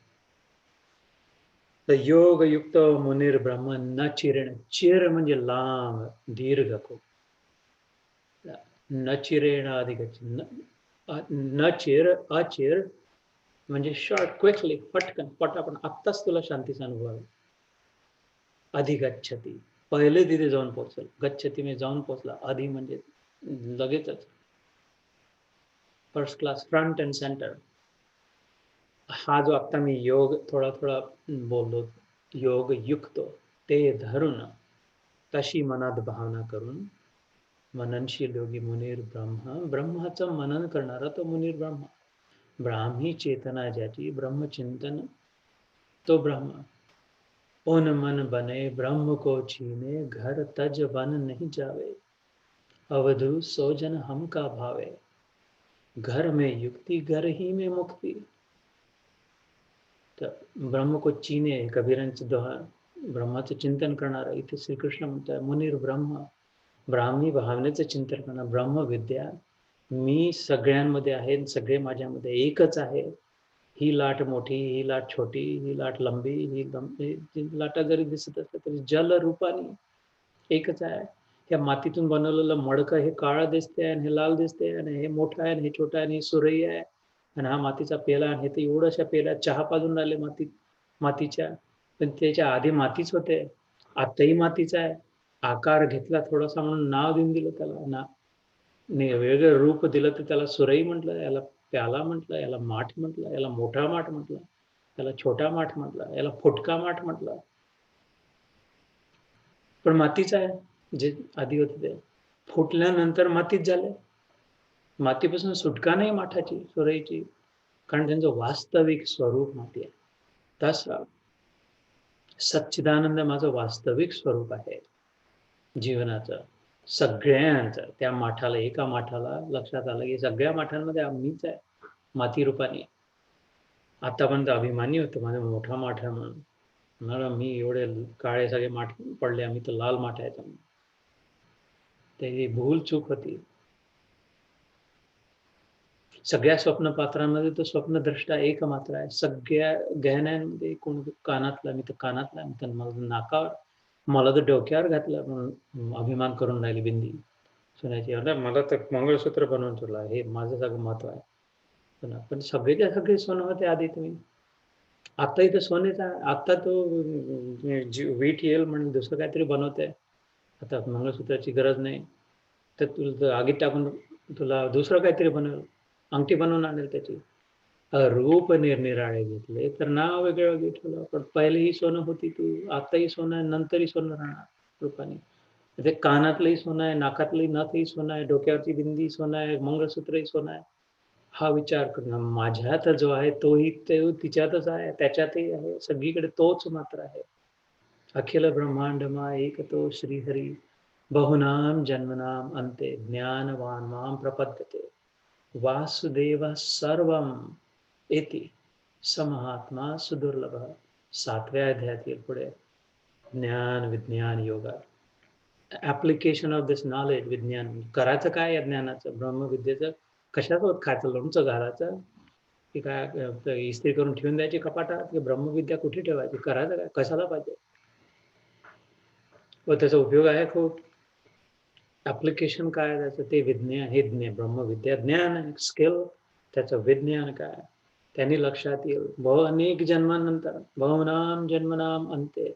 तर योग युक्त मुनीर ब्रह्म न चिरेण. चिर म्हणजे लांब, दीर्घ खूप. न चिरेण अधिगच्छ. न चिर, अचिर म्हणजे शॉर्ट, क्विकली, पटकन, पटापट, आत्ताच तुला शांतीचा अनुभव आहे. अधिगच्छती, पहिले तिथे जाऊन पोहोचल. गच्छती म्हणजे जाऊन पोहोचला, आधी म्हणजे लगेचच, first class, front and centre. हा जो आता मी योग थोडा थोडा बोललो, योग युक्त, ते धरून तशी मनात भावना करून मननशील योगी मुनीर ब्रह्म. ब्रह्माचं मनन करणारा तो मुनीर ब्रह्म. ब्राह्मी चेतना ज्याची, ब्रह्मचिंतन तो ब्रह्म. उन मन बने ब्रह्म को छीने, घर तज वन नहीं जावे, अवधु सोजन हम का भावे, घर में युक्ति घर ही में मुक्ति. तर ब्रह्म को चीने, कबीरांचं दोहा, ब्रह्माचं चिंतन करणारा. इथे श्रीकृष्ण म्हणतात मुनीर ब्रह्म, ब्राह्मी भावनेचं चिंतन करणार, ब्रह्मविद्या. मी सगळ्यांमध्ये आहे, सगळे माझ्यामध्ये एकच आहे. ही लाट मोठी, ही लाट छोटी, ही लाट लंबी, ही लाटा जरी दिसत असल्या तरी जल रूपाने एकच आहे. या मातीतून बनवलेलं मडकं हे काळं दिसते आणि हे लाल दिसते, आणि हे मोठं आहे आणि हे छोटं आहे आणि ही सुरई आहे, आणि हा मातीचा पेला आहे. ते एवढ्याशा पेल्यात चहा पाजून राहिले मातीच्या, पण त्याच्या आधी मातीच होते, आताही मातीचा आहे. आकार घेतला थोडासा म्हणून नाव देऊन दिलं त्याला, वेगळं रूप दिलं तर त्याला सुरई म्हटलं, याला प्याला म्हटलं, याला माठ म्हटलं, याला मोठा माठ म्हटलं, याला छोटा माठ म्हटलं, याला फुटका माठ म्हटलं. पण मातीच आहे. जे आधी होते ते फुटल्यानंतर मातीच झाले. मातीपासून सुटका नाही माठाची, सुरईची, कारण त्यांचं वास्तविक स्वरूप माती आहे. तसं सच्चिदानंद माझं वास्तविक स्वरूप आहे जीवनाचं, सगळ्यांचं. त्या माठाला, एका माठाला लक्षात आलं की सगळ्या माठांमध्ये मीच आहे, माती रूपाने. आतापर्यंत अभिमानी होतो माझा मोठा माठ आहे म्हणून. म्हणाला मी एवढे काळे सगळे माठ पडले, आम्ही तर लाल माठ आहेत. त्याची भूल चूक होती. सगळ्या स्वप्नपात्रांमध्ये तो स्वप्नद्रष्टा एक मात्र आहे. सगळ्या गहण्यांमध्ये कोण कानातला, मी तर कानातला, मी तर मला नाकावर, मला तर डोक्यावर घातलं म्हणून अभिमान करून राहिली बिंदी सोन्याची. अरे मला तर मंगळसूत्र बनवून ठेवलं, हे माझं सगळं महत्व आहे. पण सगळेच्या सगळे सोनं होते आधी. तुम्ही आता इथं सोनेच आहे. आता तो वीट येईल म्हणून दुसरं काहीतरी बनवते. आता मंगळसूत्राची गरज नाही, तर तुला तर आगीत टाकून तुला दुसरं काहीतरी बनवेल, अंगठी बनवून आणेल त्याची. रूप निरनिराळे घेतले तर नाव वेगळं वेगळं ठेवलं. पण पहिलेही सोनं होती तू, आताही सोनं आहे, नंतरही सोनं राहणार रूपाने. ते कानातलंही सोनं आहे, नाकातलंही नथही सोनं आहे, डोक्यावरची बिंदी सोनं आहे, मंगळसूत्रही सोनं आहे. हा विचार करणं, माझ्यात जो आहे तोही तो तिच्यातच आहे, त्याच्यातही आहे, सगळीकडे तोच मात्र आहे. अखिल ब्रह्मांडमा एक तो श्रीहरी, बहुनाम जन्मनाम अंते ज्ञानवान माम प्रपद्यते वासुदेव सर्वम इति समहात्मा सुदुर्लभ. 7व्या अध्यायातील पुढे ज्ञान विज्ञान yoga, application of this knowledge. विज्ञान करायचं काय या ज्ञानाचं, ब्रह्मविद्येचं? कशासोबत खायचं, लोणचं घालायचं की काय, इस्त्री करून ठेवून द्यायची कपाटात, की ब्रह्मविद्या कुठे ठेवायची, करायचं काय, कशाला पाहिजे? व त्याचा उपयोग आहे खूप. ऍप्लिकेशन काय त्याचं, ते विज्ञान, हे ब्रह्मविद्या ज्ञान स्किल, त्याचं विज्ञान काय त्यांनी लक्षात येईल. अनेक जन्मानंतर, बहुनाम जन्मनाम अंते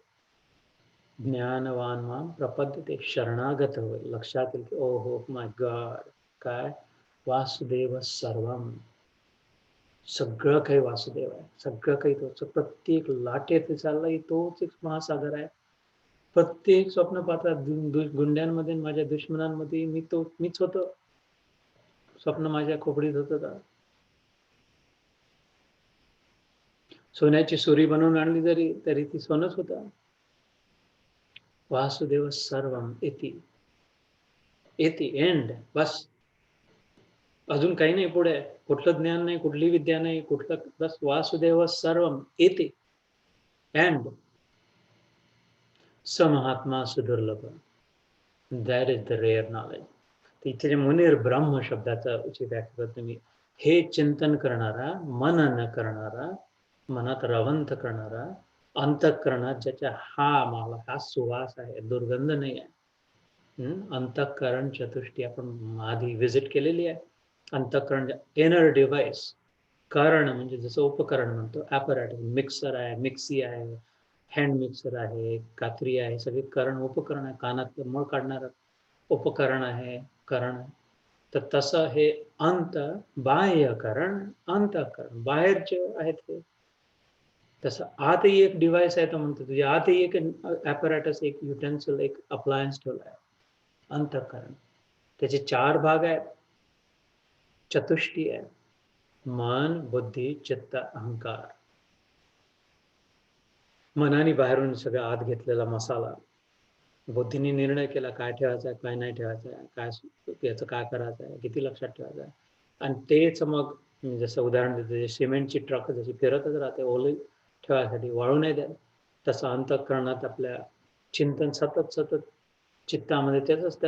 ज्ञानवान माम प्रपद्यते, शरणागत होईल. लक्षात येईल की ओ हो माय गॉड, काय वासुदेव सर्वम, सगळं काही वासुदेव आहे, सगळं काही तोच. प्रत्येक लाटेत चाललाय तोच एक महासागर आहे. प्रत्येक स्वप्न पाहतात गुंड्यांमध्ये, माझ्या दुश्मनांमध्ये मीच होतो. स्वप्न माझ्या खोपडीत होतं. सोन्याची सुरी बनवून आणली तरी ती सोनच होता. वासुदेव सर्वम इति एंड, बस. अजून काही नाही पुढे, कुठलं ज्ञान नाही, कुठली विद्या नाही, कुठलं, बस वासुदेव सर्वम इति एंड समहात्मा सुदुर्लभ. That is the rare knowledge. इथे जे मुनीर ब्रह्म शब्दाचा उचित व्याख्या करतो मी, हे चिंतन करणारा, मनन करणारा, मनात रवंथ करणारा, अंतःकरणात ज्याच्या हा सुवास आहे, दुर्गंध नाही आहे. अंतःकरण चतुष्टी आपण आधी विजिट केलेली आहे. अंतःकरण इनर डिव्हाइस, करण म्हणजे जसं उपकरण म्हणतो, ॲपरेटस, मिक्सर आहे, मिक्सी आहे, हँड मिक्सर आहे, कात्री आहे, सगळे करण उपकरण आहे. कानात मळ काढणार उपकरण आहे, करण. तर तसं हे बाह्यकरण, अंतःकरण बाहेरचे आहेत ते. तसं आतही एक डिव्हाइस आहे, तो म्हणतो तुझ्या आतही एक ॲपरेटस, एक युटेन्सिल, एक अप्लायन्स ठेवला आहे, अंतःकरण. त्याचे 4 भाग आहेत, चतुष्टी आहे, मन, बुद्धी, चित्त, अहंकार. मनाने बाहेरून सगळं आत घेतलेला मसाला, बुद्धीने निर्णय केला काय ठेवायचं आहे, काय नाही ठेवायचं आहे, काय याचं काय करायचं आहे, किती लक्षात ठेवायचं आहे. आणि तेच मग जसं उदाहरण देतो, सिमेंटची ट्रक जशी फिरतच राहते ओली ठेवायसाठी, वाळू नाही द्या, तसं अंतःकरणात आपल्या चिंतन सतत चित्तामध्ये त्याच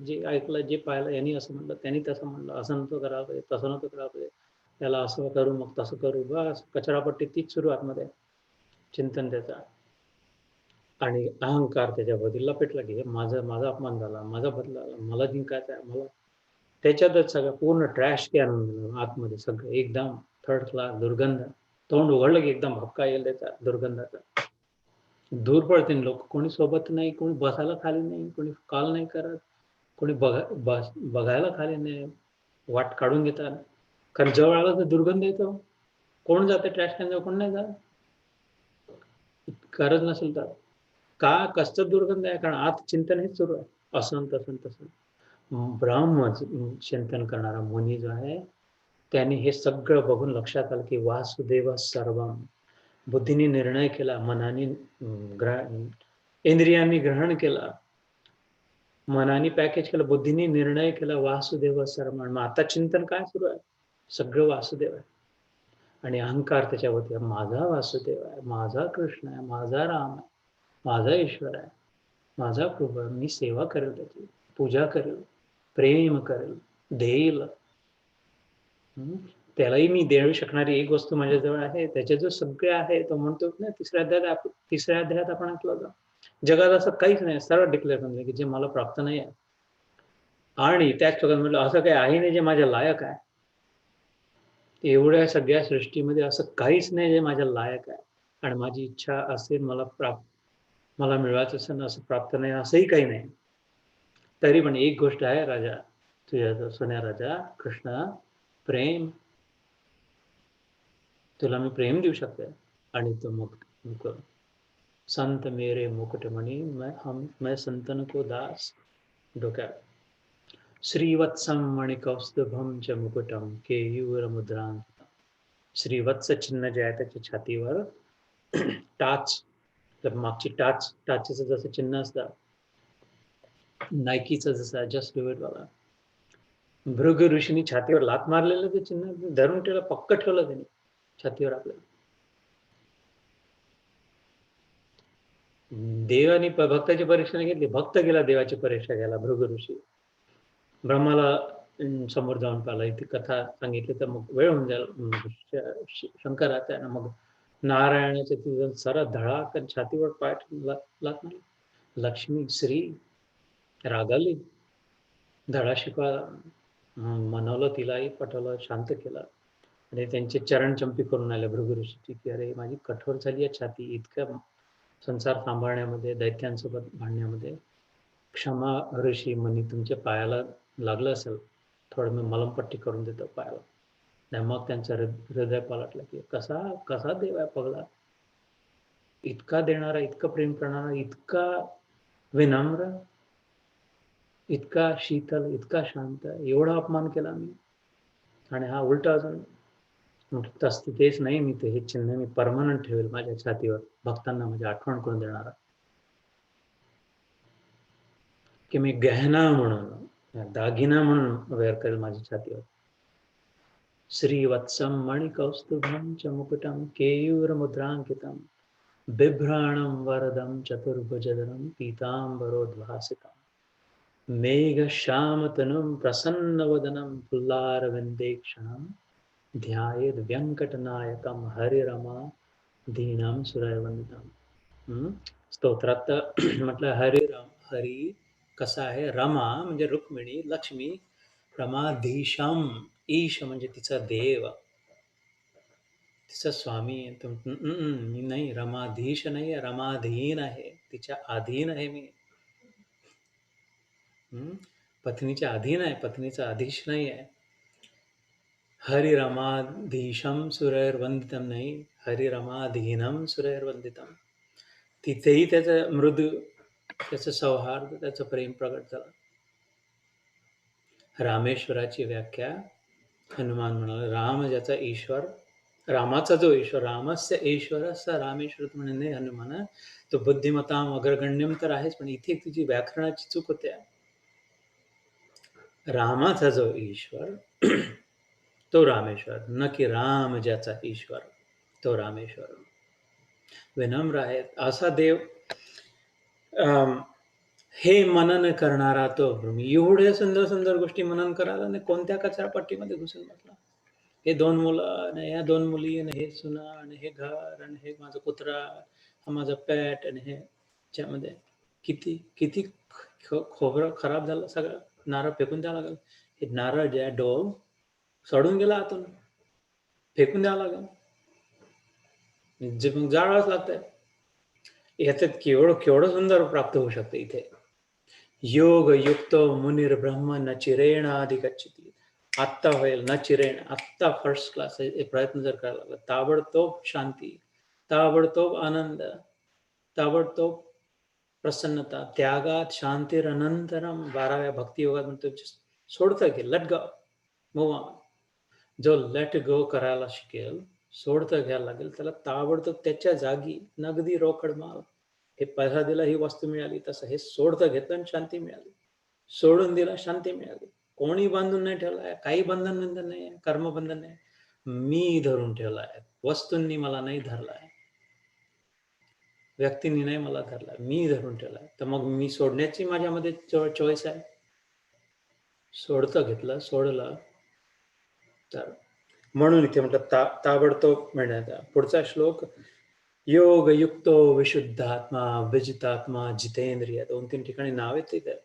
जे ऐकलं, जे पाहिलं, यांनी असं म्हणलं, त्यांनी तसं म्हणलं, असं नव्हतं करावं पाहिजे, तसं नव्हतं करावं पाहिजे, त्याला असं करू मग तसं करू, बस कचरापट्टी तीच सुरू आतमध्ये चिंतन त्याचा. आणि अहंकार त्याच्या बदलला पेटला की माझा अपमान झाला, माझा बदला आला, मला जिंकायचं आहे, मला. त्याच्यातच सगळं पूर्ण ट्रॅश कॅन आतमध्ये सगळं एकदम थर्ड क्लास दुर्गंध. तोंड उघडलं की एकदम भपका येईल त्याचा दुर्गंधाचा. दूर पडतील लोक, कोणी सोबत नाही, कोणी बसायला खाली नाही, कोणी कॉल नाही करत, कोणी बघायला खाली नाही, वाट काढून घेतात. कारण जवळ आला तर दुर्गंध येतो. कोण जाते ट्रॅश कॅन जवळ, कोण नाही जात, गरज नसेल तर. का कसं दुर्गंध आहे, कारण आत चिंतन हेच सुरू आहे, असं तसं. ब्रह्म चिंतन करणारा मुनी जो आहे, त्याने हे सगळं बघून लक्षात आलं की वासुदेव सर्वम, बुद्धीने निर्णय केला, मनाने इंद्रियांनी ग्रहण केला, मनाने पॅकेज केलं, बुद्धीने निर्णय केला, वासुदेव सर्वण. मग आता चिंतन काय सुरू आहे? सगळं वासुदेव आहे. आणि अहंकार त्याच्यावरती, माझा वासुदेव आहे, माझा कृष्ण आहे, माझा राम आहे, माझा ईश्वर आहे, माझा प्रभू आहे, मी सेवा करेल, त्याची पूजा करेल, प्रेम करेल, देईल. त्यालाही मी देऊ शकणारी एक वस्तू माझ्याजवळ आहे. त्याचे जो सगळे आहे, तो म्हणतो ना तिसऱ्या अध्यायात आपण ऐकलं होतं, जगात असं काहीच नाही, सर्व डिक्लेअर म्हणलं की जे मला प्राप्त नाही आहे. आणि त्याच श्लोकात म्हटलं असं काही आहे नाही जे माझ्या लायक आहे. एवढ्या सगळ्या सृष्टीमध्ये असं काहीच नाही जे माझ्या लायक आहे. आणि माझी इच्छा असेल, मला मिळवायचं असेल, असं प्राप्त नाही असंही काही नाही. तरी पण एक गोष्ट आहे राजा, तुझ्या सोन्या राजा कृष्ण, प्रेम. तुला मी प्रेम देऊ शकते. आणि तो मग संत मेरे मुकुटमणि, मैं संतन को दास. डोक्यात श्रीवत्सम मणिकौस्तुभम च मुकुटम केयूर मुद्रां. श्रीवत्स चिन्ह जे आहे त्याच्या छातीवर टाच, मागची टाचेचं जसं चिन्ह असतं, नायकीचं जसं जस्ट डू इट वाला, भृग ऋषीनी छातीवर लात मारलेलं ते चिन्ह धरून ठेवलं, पक्क ठेवलं त्यांनी छातीवर आपल्या. देवानी भक्ताची परीक्षा नाही घेतली, भक्त गेला देवाची परीक्षा घ्यायला. भृग ऋषी ब्रह्माला समोर जाऊन पाहिला. इथे कथा सांगितली तर मग वेळ होऊन जाईल. शंकर आता आहे ना, मग नारायणाच्या तिथं सारा धडाक छातीवर पाय लात मारली. लक्ष्मी श्री रागाली, धडा शिकवायला मनवलं, तिलाही पटवलं, शांत केलं. आणि त्यांचे चरणचंपी करून आले भृगु ऋषीची, की अरे माझी कठोर झाली आहे छाती इतकं संसार सांभाळण्यामध्ये, दैत्यांसोबत भांडण्यामध्ये. क्षमा ऋषी म्हणी, तुमच्या पायाला लागलं असेल, थोडं मी मलमपट्टी करून देतो पायाला. नाही, मग त्यांचं हृदय पलटलं की कसा कसा देव आहे पगला, इतका देणारा, इतकं प्रेम करणारा, इतका विनम्र, इतका शीतल, इतका शांत, एवढा अपमान केला मी. आणि हा उलटा अजून तसं तेच नाही, मी ते हे चिन्ह मी परमनंट ठेवेल माझ्या छातीवर, भक्तांना म्हणजे आठवण करून देणारा, की मी गहना म्हणून, दागिना म्हणून वेअर करेल माझ्या छातीवर. श्रीवत्सम मणिकौस्तुभम च मुकुटम केयूर मुद्रांकितम बिभ्राणं वरदं चतुर्भुजधरं पीताम्बरोद्भासितं मेघश्यामतनुं प्रसन्नवदनं पुल्लारविन्देक्षणं ध्यायेद् व्यङ्कटनायकं हरिरमा दीनं सुरवंदितं. स्तोत्रात म्हटलं हरी कसा आहे, रमा म्हणजे रुक्मिणी, लक्ष्मी, रमाधीशम, ईश म्हणजे तिचा देव, तिचा स्वामी. मी नाही, रमाधीश नाही, रमाधीन आहे, तिच्या अधीन आहे मी. पत्नीच्या अधीन आहे, पत्नीचा अधीश नाही आहे. हरिरमाधीशम सुरैर्वंदितम नाही, हरिरमाधीनम सुरैर्वंदितम. तिथेही त्याचं मृदू, त्याचं सौहार्द, त्याचं प्रेम प्रगट झालं. रामेश्वराची व्याख्या हनुमान म्हणाला, राम ज्याचा ईश्वर, रामाचा जो ईश्वर, रामस्य ईश्वरस्य रामेश्वर म्हणे हनुमान, तो बुद्धिमताम अग्रगण्यम तर आहेच, पण इथे तुझी व्याकरणाची चूक होते. रामाचा जो ईश्वर तो रामेश्वर, न की राम ज्याचा ईश्वर तो रामेश्वर. विनम्र आहे असा देव. हे मनन करणारा तो, एवढ्या सुंदर सुंदर गोष्टी मनन करायला आणि कोणत्या कचरापट्टीमध्ये घुसून बसला. हे 2 मुलं आणि ह्या 2 मुली आणि हे सुना आणि हे घर आणि हे माझा कुत्रा, हा माझा पॅट, आणि हे च्यामध्ये किती किती खोबरं खराब झालं सगळं. नारळ फेकून द्यावं लागेल. हे नारळ जे आहे डोल सडून गेला आतून, फेकून द्यावं लागेल, जे मग जाळावंच लागतंय. याच्यात केवढं सुंदर प्राप्त होऊ शकतं इथे. योग युक्तो मुनिर ब्रह्म न चिरेण अधिगच्छति. आत्ता होईल न चिरेण, आत्ता फर्स्ट क्लास प्रयत्न जर करायला लागला, ताबडतोब शांती, ताबडतोब आनंद, ताबडतोब प्रसन्नता, त्यागात शांतीर अनंतरम. 12व्या भक्ती योगात म्हणतो सोडतं की लेट गो, मूव ऑन. जो लेट गो करायला शिकेल सोडतं घ्यायला लागेल त्याला. ताबडतोब त्याच्या जागी नगदी रोकड माल, हे पैसा दिला ही वस्तू मिळाली, तसं हे सोडतं घेतलं आणि शांती मिळाली. सोडून दिला, शांती मिळाली. कोणी बांधून नाही ठेवलाय, काही बंधन नाही, कर्मबंधन नाही. मी धरून ठेवलाय, वस्तूंनी मला नाही धरलाय, व्यक्तींनी नाही मला धरलाय, मी धरून ठेवलाय. तर मग मी सोडण्याची माझ्यामध्ये चॉईस आहे. सोडतं घेतलं, सोडलं. तर म्हणून इथे म्हटलं ताबडतोब मिळण्याचा. पुढचा श्लोक, योग युक्तो विशुद्धात्मा विजितात्मा जितेंद्रिय. 2-3 ठिकाणी नाव आहे तिथे.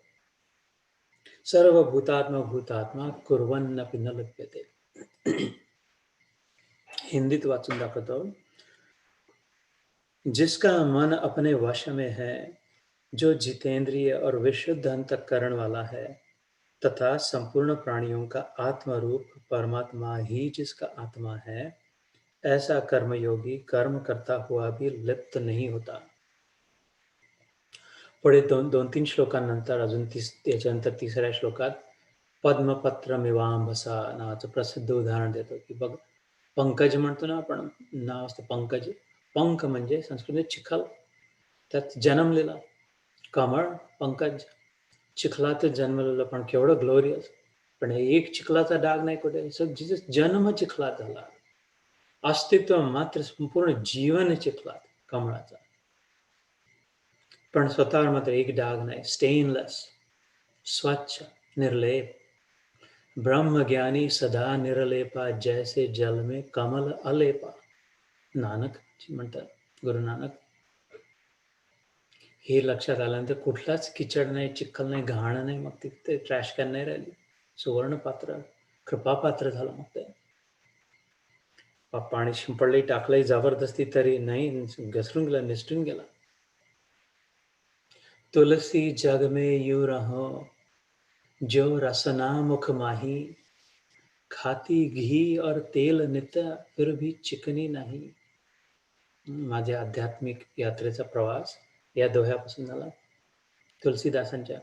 सर्व भूतात्मा भूतात्मा कुर्वन्नपि न लिप्यते. हिंदीत वाचून दाखवतो. जिसका मन अपने वश में है, जो जितेंद्रिय और विशुद्ध अंतःकरण वाला है, तथा संपूर्ण प्राणियों का आत्मरूप परमात्मा ही जिसका आत्मा है, ऐसा कर्मयोगी कर्म करता हुआ भी लिप्त नहीं होता. पुढे 2-3 श्लोकांनंतर अजून त्याच्यानंतर तिसऱ्या श्लोकात पद्मपत्रमिवांभसा नावाचं प्रसिद्ध उदाहरण देतो, की बघ पंकज म्हणतो ना आपण, नाव असतं पंकज. पंख म्हणजे संस्कृतीत चिखल, त्यात जन्मलेला कमळ, पंकज, चिखलातच जन्मलेलं, पण केवढं ग्लोरियस. पण हे एक चिखलाचा डाग नाही कुठे, जिथे जन्म चिखलात झाला, अस्तित्व मात्र संपूर्ण जीवन चिखलात कमळाचा, पण स्वतःवर मात्र एक डाग नाही, स्टेनलेस, स्वच्छ, निर्लेप. ब्रह्मज्ञानी सदा निरलेपा, जैसे जल में कमल अलेपा. नानक म्हणतात, गुरु नानक. हे लक्षात आल्यानंतर कुठलाच किचड नाही, चिखल नाही, घाण नाही, मग तिथे ट्रॅश कॅन नाही राहिली. सुवर्णपात्र, कृपापात्र झालं. मग ते पाणी शिंपडले, टाकलंय जबरदस्ती तरी नाही, घसरून गेला, निसटून गेला. तुलसी जग में यू रहो, जो रसना मुख माही, खाती घी और तेल नित्य, फिर भी चिकनी नाही. माझ्या आध्यात्मिक यात्रेचा प्रवास या दोह्यापासून झाला. तुलसीदासांच्या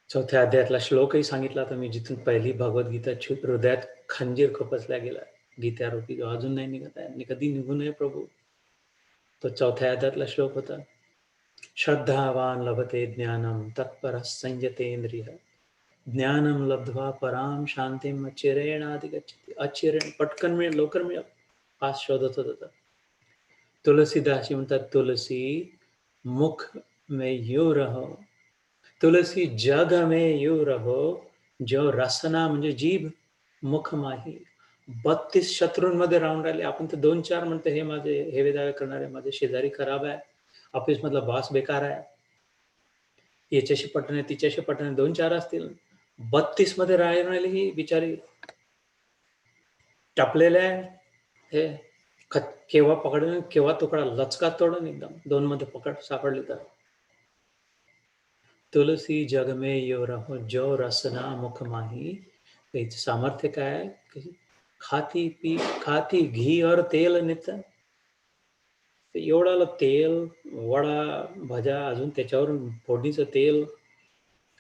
4थ्या अध्यायातला श्लोकही सांगितला तर मी, जिथून पहिली भगवद्गीता हृदयात खंजीर खुपसल्या गेला, गीतारूपी जो अजून नाही निघत आहे, आणि कधी निघू नये प्रभू. तो 4थ्या अध्यायातला श्लोक होता. श्रद्धावान लभते ज्ञानम तत्पर संयतेंद्रिय, ज्ञानम लब्ध्वा पराम शांतीम अचिरेणाधिगच्छति. अचिरेण, पटकन मिळेल, लवकर मिळेल, पास शोधत होता. तुलसीदासी म्हणतात, तुलसी मुख में यू रहो, तुलसी जग में यू रहो, जो रसना म्हणजे जीभ, मुख माही. 32 शत्रूंमध्ये राहून राहिले. आपण तर 2-4 म्हणतो, हे माझे हेवे दावे करणारे, माझे शेजारी खराब आहे, ऑफिस मधला बॉस बेकार आहे, याच्याशी पटणे तिच्याशी पटणे, 2-4 असतील. 32 मध्ये राहिलेली ही बिचारी टपलेले आहे. हे केव्हा पकडून केव्हा तुकडा, लचका तोडून एकदम 2 मध्ये पकड सापडली तर. तुलसी जग में यो रहो, जो रसना मुख माही. याचं सामर्थ्य काय आहे? खाती घी और तेल नित्य. एवढं तेल, वडा, भजा, अजून त्याच्यावर फोडणीचं तेल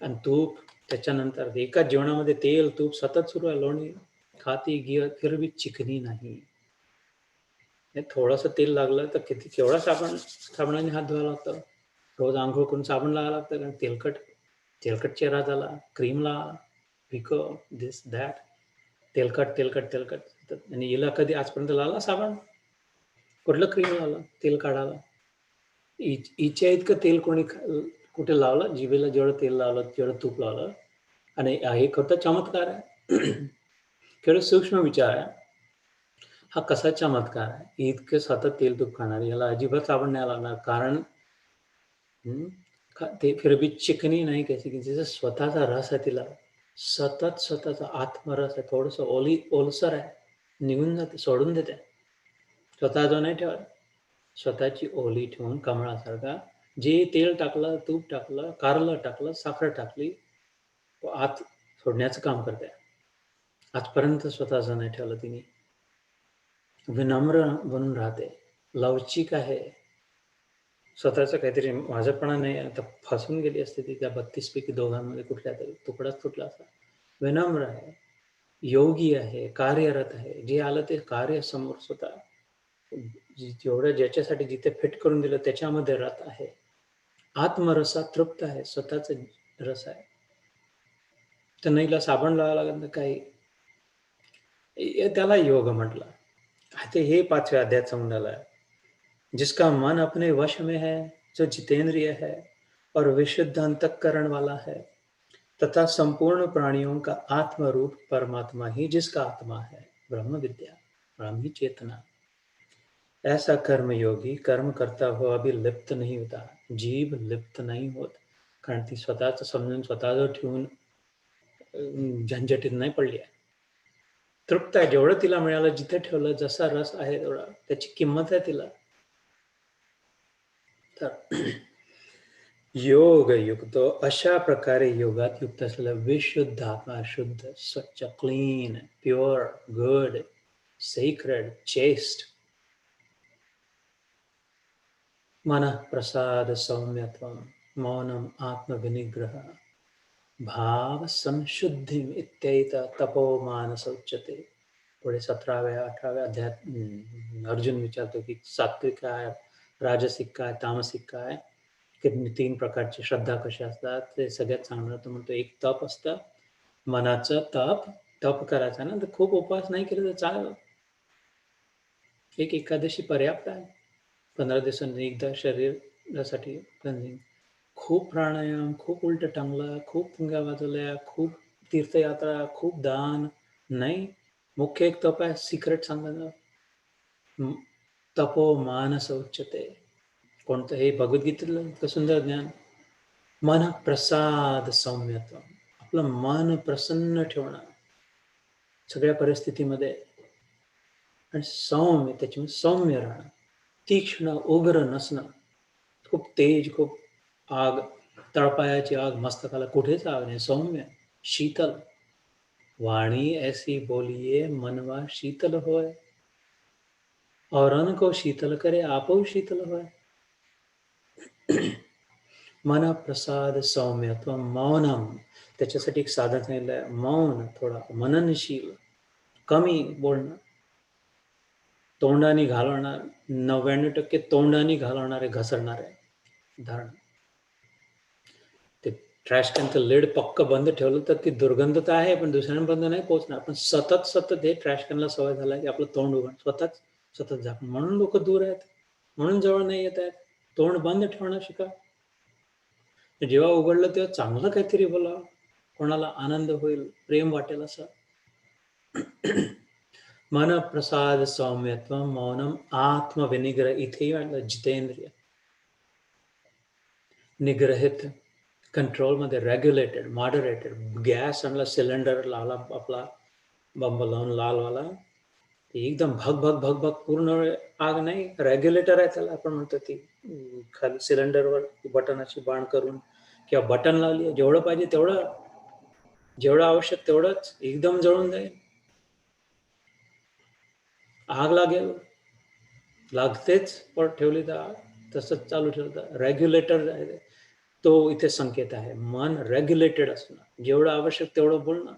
आणि तूप, त्याच्यानंतर एकाच जेवणामध्ये तेल तूप सतत सुरू आहे, लोणी. खाती घी फिर भी चिकनी नाही. थोडंसं तेल लागलं तर केवढा साबणाने हात धुवायला लागतं, रोज आंघोळ करून साबण लावायला लागतं, कारण तेलकट चेहरा झाला, क्रीम लावा, पिको, दिस दॅट, तेलकट. आणि हिला कधी आजपर्यंत लावला साबण? कुठलं क्रीम लावलं तेल काढायला? हिच्या इतकं तेल कोणी कुठे लावलं? जिभेला जेवढं तेल लावलं, जेवढं तूप लावलं, आणि हे खरं चमत्कार आहे. केवढं सूक्ष्म विचार आहे हा. कसा चमत्कार आहे? इतकं सतत तेल तूप खाणार, याला अजिबात साबण नाही लागणार, कारण ते फिर भी चिकनी नाही कैसी, की तिचा स्वतःचा रस आहे, तिला सतत स्वतःचा आत्मरस आहे, थोडंसं ओलसर आहे, निघून जाते, सोडून देते. स्वतः जो नाही ठेवत, स्वतःची ओली ठेवून कमळासारखा जे तेल टाकलं, तूप टाकलं, कारलं टाकलं, साखर टाकली, आत सोडण्याचं काम करते. आजपर्यंत स्वतःचं नाही ठेवलं तिने. विनम्र बनून राहते, लवचिक आहे, स्वतःचं काहीतरी माझेपणा नाही. आता फसून गेली असते ती त्या 32 पैकी दोघांमध्ये कुठल्या तरी, तुकडाच तुटला असता. विनम्र आहे, योगी आहे, कार्यरत आहे. जे आलं ते कार्य समोर स्वतः जेवढं ज्याच्यासाठी जिथे फिट करून दिलं त्याच्यामध्ये रत आहे. आत्मरसात तृप्त आहे, स्वतःच रस आहे. तर नईला साबण लावावा लागत नाही काही. त्याला योग म्हटलं. आता हे 5व्या अध्यायात सांगून आलं आहे. जिसका मन अपने वश में है, जो जितेंद्रिय है और विशुद्ध अंतःकरण वाला है, तथा संपूर्ण प्राणियों का आत्म रूप परमात्मा ही जिसका आत्मा है, ब्रह्म विद्या, ब्रह्मी चेतना। ऐसा कर्म योगी कर्म करता हुआ अभी लिप्त नहीं होता, जीव लिप्त नाही होत, कारण ती स्वतःच समजून स्वतःच ठेवून झंझटीत नाही पडली आहे. तृप्त आहे, जेवढं तिला मिळालं, जिथे ठेवलं, जसा रस आहे तेवढा, त्याची किंमत आहे तिला. तर योग युक्तो अशा प्रकारे योगात युक्त असलेला विशुद्ध आत्मा, शुद्ध, स्वच्छ, clean, pure, good, sacred, chest, मन प्रसाद सौम्यत्वम, मौनम आत्मविनिग्रह, भाव संशुद्धि इत्येत तपो मानस उच्यते. पुढे 17व्या 18व्या अध्यायात अर्जुन विचारतो की सात्विक काय, राजसिक काय, तामसिक काय, की 3 प्रकारची श्रद्धा कशा असतात, ते सगळ्यात चांगलं. तो म्हणतो एक तप असतं, मनाचं तप. तप करायचं ना, तर खूप उपवास नाही केले तर चालेल. एक एकादशी पर्याप्त आहे. 15 दिवसांनी एकदा शरीरासाठी क्लिन्झिंग. खूप प्राणायाम, खूप उलटं टांगलं, खूप पुंग्या वाजवल्या, खूप तीर्थयात्रा, खूप दान नाही. मुख्य एक तप आहे, सिक्रेट सांगणं. तपो मानस उच्यते. कोणतं? हे भगवद्गीतेतलं इतकं सुंदर ज्ञान. मन प्रसाद सौम्यत्व, आपलं मन प्रसन्न ठेवणं सगळ्या परिस्थितीमध्ये, आणि सौम्य, त्याच्यामध्ये सौम्य राहणं, तीक्ष्ण, उग्र नसणं. खूप तेज, खूप आग, तळपायाची आग मस्तकाला, कुठेच आग नाही, सौम्य, शीतल. वाणी ऐसी बोलिए मनवा शीतल होय, औरन को शीतल करे आपो शीतल होय. मन प्रसाद सौम्यत्व, मौनम. त्याच्यासाठी एक साधन सांगितलं आहे, मौन, थोडा मननशील, कमी बोलणं, तोंडाने घालवणार, 99% तोंडाने घालवणारे, घसरणारे धारण. ते ट्रॅश कॅनचं लिड पक्क बंद ठेवलं तर ती दुर्गंध तर आहे, पण दुसऱ्यांपर्यंत नाही पोहोचणार. पण सतत सतत हे ट्रॅश कॅनला सवय झाला की आपलं तोंड उघड, स्वतःच सतत झाकून. म्हणून लोक दूर आहेत, म्हणून जवळ नाही येत आहेत. तोंड बंद ठेवणं शिका. जेव्हा उघडलं तेव्हा चांगलं काहीतरी बोला, कोणाला आनंद होईल, प्रेम वाटेल असं. मन प्रसाद सौम्यत्व, मौनम आत्मविनिग्रह. इथेही वाटलं जितेंद्रिय, निग्रहित, कंट्रोलमध्ये, रेग्युलेटेड, मॉडरेटेड. गॅस आणला, सिलेंडर लावला आपला, बंब लावून लालवाला, एकदम भग भग भग भग पूर्ण वेळ आग नाही, रेग्युलेटर आहे त्याला, आपण म्हणतो ती खाली सिलेंडरवर बटनाची बाण करून किंवा बटन लावली, जेवढं पाहिजे तेवढं, जेवढं आवश्यक तेवढंच, एकदम जळून जाईल, आग लागेल, लागतेच, पण ठेवली तर आग, तसंच चालू ठेवतं. रेग्युलेटर आहे तो, इथे संकेत आहे. मन रेग्युलेटेड असणं, जेवढं आवश्यक तेवढं बोलणं,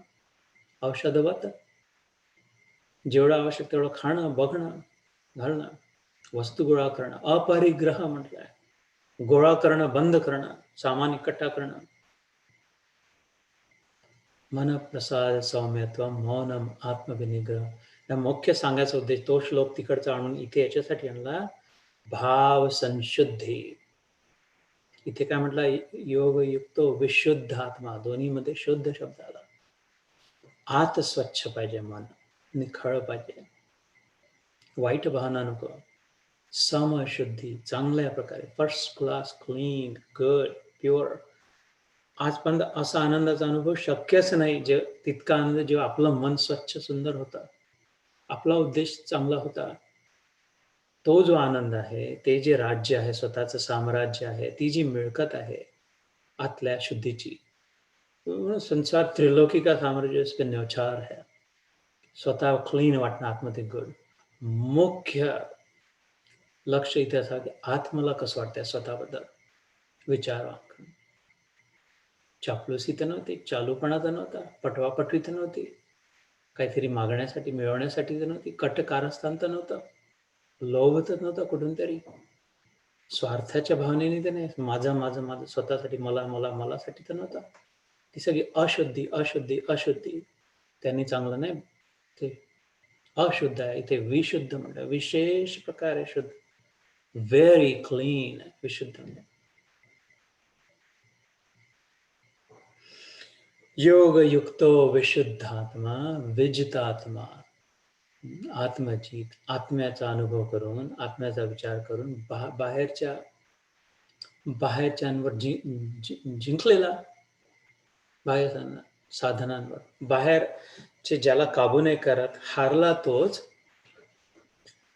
औषधवत, जेवढं आवश्यक तेवढं खाणं, बघणं, घालणं, वस्तू गोळा करणं, अपरिग्रह म्हटलंय, गोळा करणं, बंद करणं, सामान इकट्ठा करणं. मन प्रसाद सौम्यत्व, मौनम आत्मविनिग्रह. या मुख्य सांगायचा उद्देश, तो श्लोक तिकडचा आणून इथे याच्यासाठी आणला, भाव संशुद्धी. इथे काय म्हटलं, योग युक्तो विशुद्ध आत्मा, दोन्हीमध्ये शुद्ध शब्द आला. आत स्वच्छ पाहिजे, मन निखळ पाहिजे, वाईट भावना नको, समशुद्धी, चांगल्या प्रकारे, first class, clean, good, pure. आजपर्यंत असा आनंदाचा अनुभव शक्यच नाही, जे तितका आनंद जेव्हा आपलं मन स्वच्छ सुंदर होतं, आपला उद्देश चांगला होता. तो जो आनंद आहे, ते जे राज्य आहे, स्वतःचं साम्राज्य आहे, ती जी मिळकत आहे आतल्या शुद्धीची, संसार त्रिलोकी का साम्राज्य, इसके न्यौछावर है. स्वतः क्लीन वाटणं, आतमध्ये गुड. मुख्य लक्ष इथे असं की आत्मला कसं वाटतंय स्वतःबद्दल, विचार. चापलुसी तर नव्हती, चालूपणा तर नव्हता, पटवापटवी तर नव्हती, काहीतरी मागण्यासाठी, मिळवण्यासाठी तर नव्हती. कट कारस्थान तर नव्हतं. लोभ तर नव्हता कुठून तरी. स्वार्थाच्या भावनेने तर नाही. माझं, माझं, माझं स्वतःसाठी, मला, मला, मलासाठी तर नव्हता. ती सगळी अशुद्धी, अशुद्धी, अशुद्धी. त्यांनी चांगलं नाही. ते अशुद्ध आहे. इथे विशुद्ध म्हटलं. विशेष प्रकारे शुद्ध. व्हेरी क्लीन, विशुद्ध. योगयुक्तो विशुद्धात्मा विजितात्मा. आत्मचित, आत्म्याचा अनुभव करून, आत्म्याचा विचार करून बाहेरच्यांवर जिंकलेला, बाहेर साधनांवर, बाहेरचे ज्याला काबू नाही करत, हारला तोच.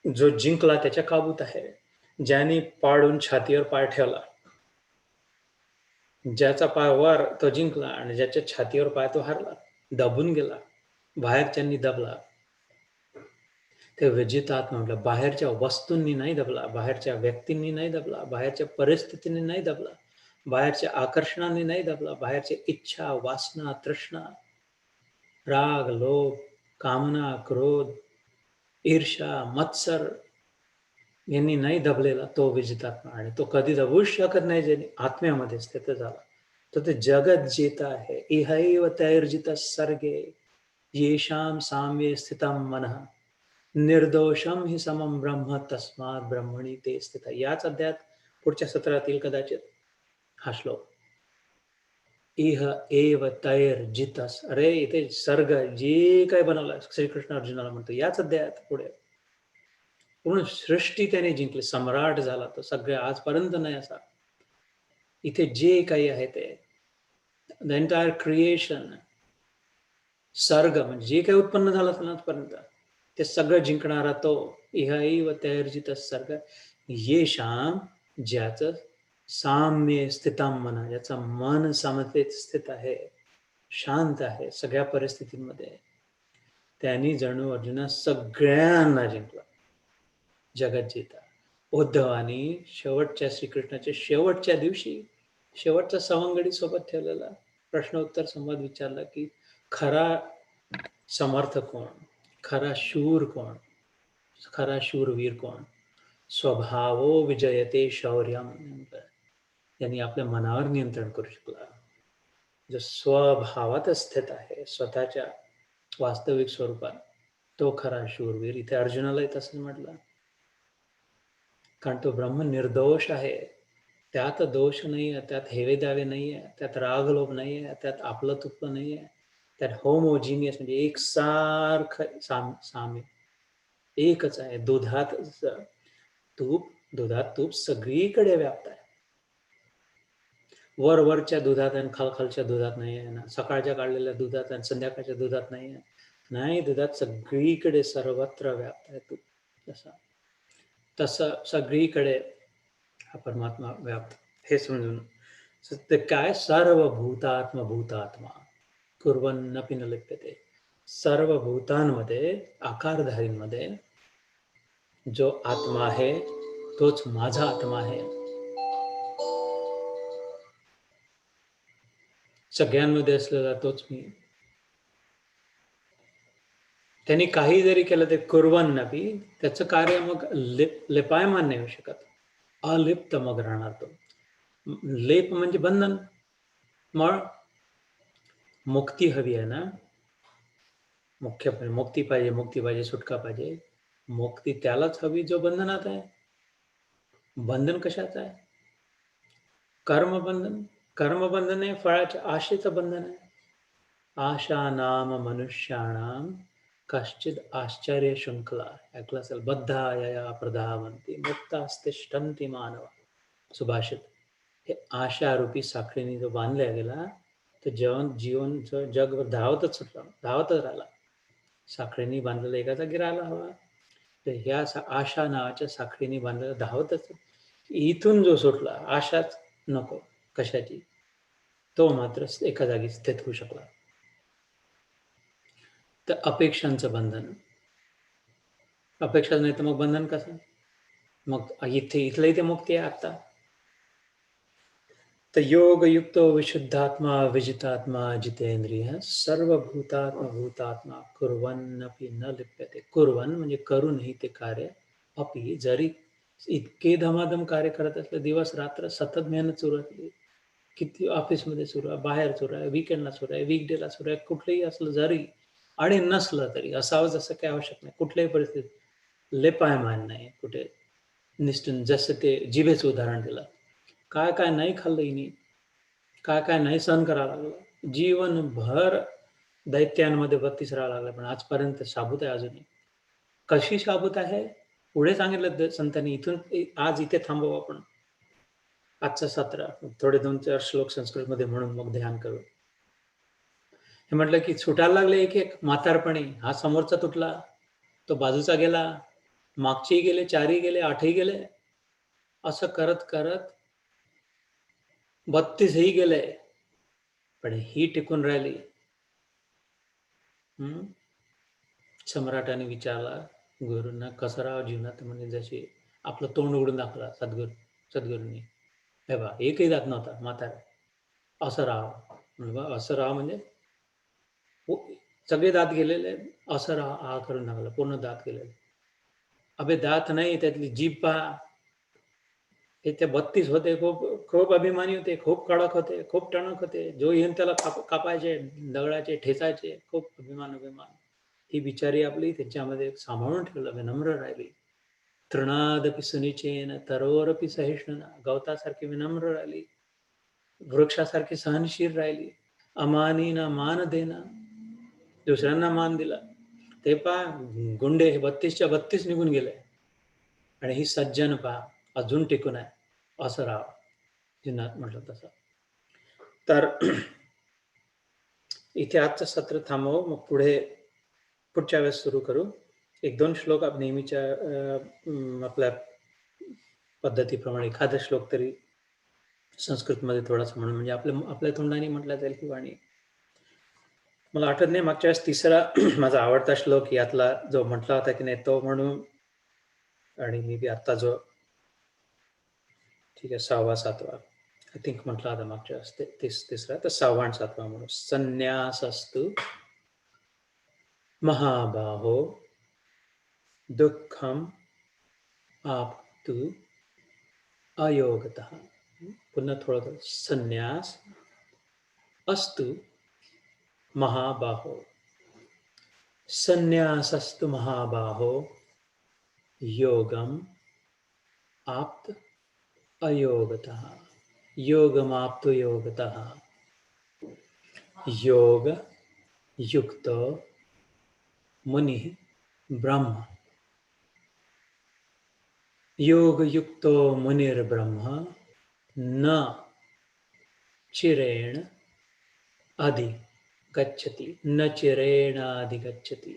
जो जिंकला त्याच्या काबूत आहे. ज्याने पाडून छातीवर पाय ठेवला, ज्याचा पाय वर तो जिंकला, आणि ज्याच्या छातीवर पाय तो हारला, दबून गेला, बाहेरच्यांनी दबला. ते विजितात्मा म्हटलं. बाहेरच्या वस्तूंनी नाही दबला, बाहेरच्या व्यक्तींनी नाही दबला, बाहेरच्या परिस्थितींनी नाही दबला, बाहेरच्या आकर्षणाने नाही दबला, बाहेरच्या इच्छा, वासना, तृष्णा, राग, लोभ, कामना, क्रोध, ईर्षा, मत्सर यांनी नाही दबलेला तो विजितात्मा. आणि तो कधी दबूच शकत नाही ज्याने आत्म्यामध्ये स्थित झाला. तर ते जगत जित आहे. इहैव तैर्जित सर्गे येषां साम्ये स्थितं मनः निर्दोषम हि समम ब्रह्म तस्मात् ब्रह्मणी ते स्थित. याच अध्यायात पुढच्या सत्रातील कदाचित हा श्लोक. इह एव तैर्जितस. अरे इथे सर्ग जे काय बनवलं श्रीकृष्ण अर्जुनाला म्हणतो याच अध्यायात पुढे पूर्ण सृष्टी त्याने जिंकली, सम्राट झाला तो. सगळ्या आजपर्यंत नाही असा. इथे जे काही आहे ते द एंटायर क्रिएशन, सर्ग म्हणजे जे काही उत्पन्न झालं असेल आजपर्यंत ते सगळं जिंकणारा तो. इहैव तैर्जित सर्ग येषाम, ज्याचं साम्य स्थितां मन, ज्याचं मन समतेत स्थित आहे, शांत आहे सगळ्या परिस्थितींमध्ये, त्यांनी जणू अर्जुना सगळ्यांना जिंकला. जगत जिता. उद्धवानी शेवटच्या श्रीकृष्णाच्या शेवटच्या दिवशी शेवटचा सवंगडी सोबत ठेवलेला प्रश्नोत्तर संवाद विचारला की खरा समर्थ कोण, खरा शूर कोण, खरा शूरवीर कोण. स्वभावो विजयते शौर्यम. यांनी आपल्या मनावर नियंत्रण करू शकला, जो स्वभावात स्थित आहे, स्वतःच्या वास्तविक स्वरूपात, तो खरा शूरवीर. इथे अर्जुनालाही तसंच म्हटलं, कारण तो ब्रह्म निर्दोष आहे. त्यात दोष नाही आहे, त्यात हेवे दावे नाही आहे, त्यात राग लोभ नाही आहे, त्यात आपलं तुपलं नाही आहे, त्यात होमोजिनियस म्हणजे एकसारखं साम्य एकच आहे. दुधात तूप सगळीकडे व्याप्त आहे. वरच्या दुधात आणि खालच्या दुधात नाही आहे ना, सकाळच्या काढलेल्या दुधात आणि संध्याकाळच्या दुधात नाही आहे. नाही, दुधात सगळीकडे सर्वत्र व्याप्त आहे तूप. तसं सगळीकडे हा परमात्मा व्याप्त. हे समजून ते काय, सर्वभूतात्मा कुर्वन्नपि न लिप्यते. सर्व भूतांमध्ये, आकारधारींमध्ये जो आत्मा आहे तोच माझा आत्मा आहे. सगळ्यांमध्ये असलेला तोच मी. त्यांनी काही जरी केलं ते कुर्वन्नपि, त्याचं कार्य मग लेपायमान नाही होऊ शकत. अलिप्त मग राहणार तो. लेप म्हणजे बंधन. मग मुक्ती हवी आहे ना, मुक्ती पाहिजे, सुटका पाहिजे. मुक्ती त्यालाच हवी जो बंधनात आहे. बंधन कशाचं आहे? कर्मबंधन. कर्मबंधन आहे फळाच्या आशेचं बंधन आहे. आशा नाम मनुष्याणाम कश्चित आश्चर्य शृंखला. ऐकलं असेल, बद्धा यया प्रधावंती मुक्तास्तिष्ठन्ति मानव. सुभाषित. हे आशारूपी साखळीने जो बांधल्या गेला, तर जीवन जगभर धावतच राहिला. साखळीने बांधलेला एका जागी राहायला हवा. तर ह्या आशा नावाच्या साखळीने बांधलेला धावतच. इथून जो सुटला, आशाच नको कशाची, तो मात्र एका जागी स्थित होऊ शकला. तर अपेक्षांचं बंधन. अपेक्षा नाही तर मग बंधन कसं? मग इथलं इथे मुक्ती आहे आता. तर योगयुक्तो विशुद्धात्मा विजितात्मा जितेंद्रिय सर्वभूतात्मा भूतात्मा कुर्वन्नपि न लिप्यते. कुर्वन म्हणजे करूनही ते कार्य, अपि जरी इतके धमाधम कार्य करत असले, दिवस रात्र सतत मेहनत सुरू असली, किती ऑफिसमध्ये सुरू आहे, बाहेर सुरू आहे, वीकेंडला सुरू आहे, वीकडेला सुरू आहे, कुठलंही असलं जरी आणि नसलं तरी असावंच असं काही आवश्यक नाही. कुठल्याही परिस्थितीत लेपायमान नाही कुठे निष्ठून. जसं ते जिभेचं उदाहरण दिलं, काय काय नाही खाल्लं हिने, काय काय नाही सहन करावं लागलं, जीवनभर दैत्यांमध्ये 32 राहावं लागलं, पण आजपर्यंत शाबूत आहे अजूनही. कशी शाबूत आहे पुढे सांगितलं संतांनी. इथून आज इथे थांबवू आपण आजचं सत्र, थोडे 2-4 श्लोक संस्कृतमध्ये म्हणून मग ध्यान करू. हे म्हटलं की सुटायला लागले एक एक म्हातारपणी. हा समोरचा तुटला, तो बाजूचा गेला, मागचेही गेले, 4ही गेले, 8ही गेले, असं करत करत 32ही गेले, पण ही टिकून राहिली. सम्राटाने विचारला गुरूंना, कसं राहावं जीवनात? म्हणजे जशी आपलं तोंड उघडून दाखवला सद्गुरूंनी. हे बा एकही दात नव्हता म्हातारा. असं राहावं म्हणजे बा असं राहा म्हणजे सगळे दात गेलेले, असं राहा आ करून दाखवलं, पूर्ण दात गेलेले. अबे दात नाही, त्यातली जीभ पहा. हे ते 32 होते, खूप खूप अभिमानी होते, खूप कडक होते, खूप टणक होते. जो येईन त्याला कापायचे, दगडाचे, ठेचायचे, खूप अभिमान. ही बिचारी आपली त्याच्यामध्ये सांभाळून ठेवलं, विनम्र राहिली. तृणादपि सुनिचेन तरोरपि सहिष्णुना, गवतासारखी विनम्र राहिली, वृक्षासारखी सहनशील राहिली, अमानीना मान देना, दुसऱ्यांना मान दिला. ते पहा गुंडे 32च्या 32 निघून गेले, आणि ही सज्जन पहा अजून टिकून आहे. असं राहावं जीवनात म्हटलं तसं. तर इथे आजचं सत्र थांबवू, मग पुढच्या वेळेस सुरू करू. 1-2 श्लोक नेहमीच्या आपल्या पद्धतीप्रमाणे एखादा श्लोक तरी संस्कृतमध्ये थोडासा म्हणून, म्हणजे आपल्या तोंडाने म्हटलं जाईल ही वाणी. मला आठवत नाही मागच्या वेळेस तिसरा माझा आवडता श्लोक यातला जो म्हटला होता की नाही तो म्हणून, आणि मी बी आता जो ठीक आहे 6वा 7वा आय थिंक म्हटला होता मागच्या वेळेस तिसरा, तर 6वा आणि 7वा म्हणून. संन्यासस्तु महाबाहो दुःखम आपतु अयोगतः. पुन्हा थोडं संन्यास अस्तु महाबाहो, संन्यासस्तु महाबाहो योगम आप्त अयोगतः. योगमाप्तु योगतः. योग युक्तो मुनि ब्रह्म. योग युक्तो मुनिर्ब्रह्म न चिरेण अधिगच्छति. न चिरेण अधिगच्छति.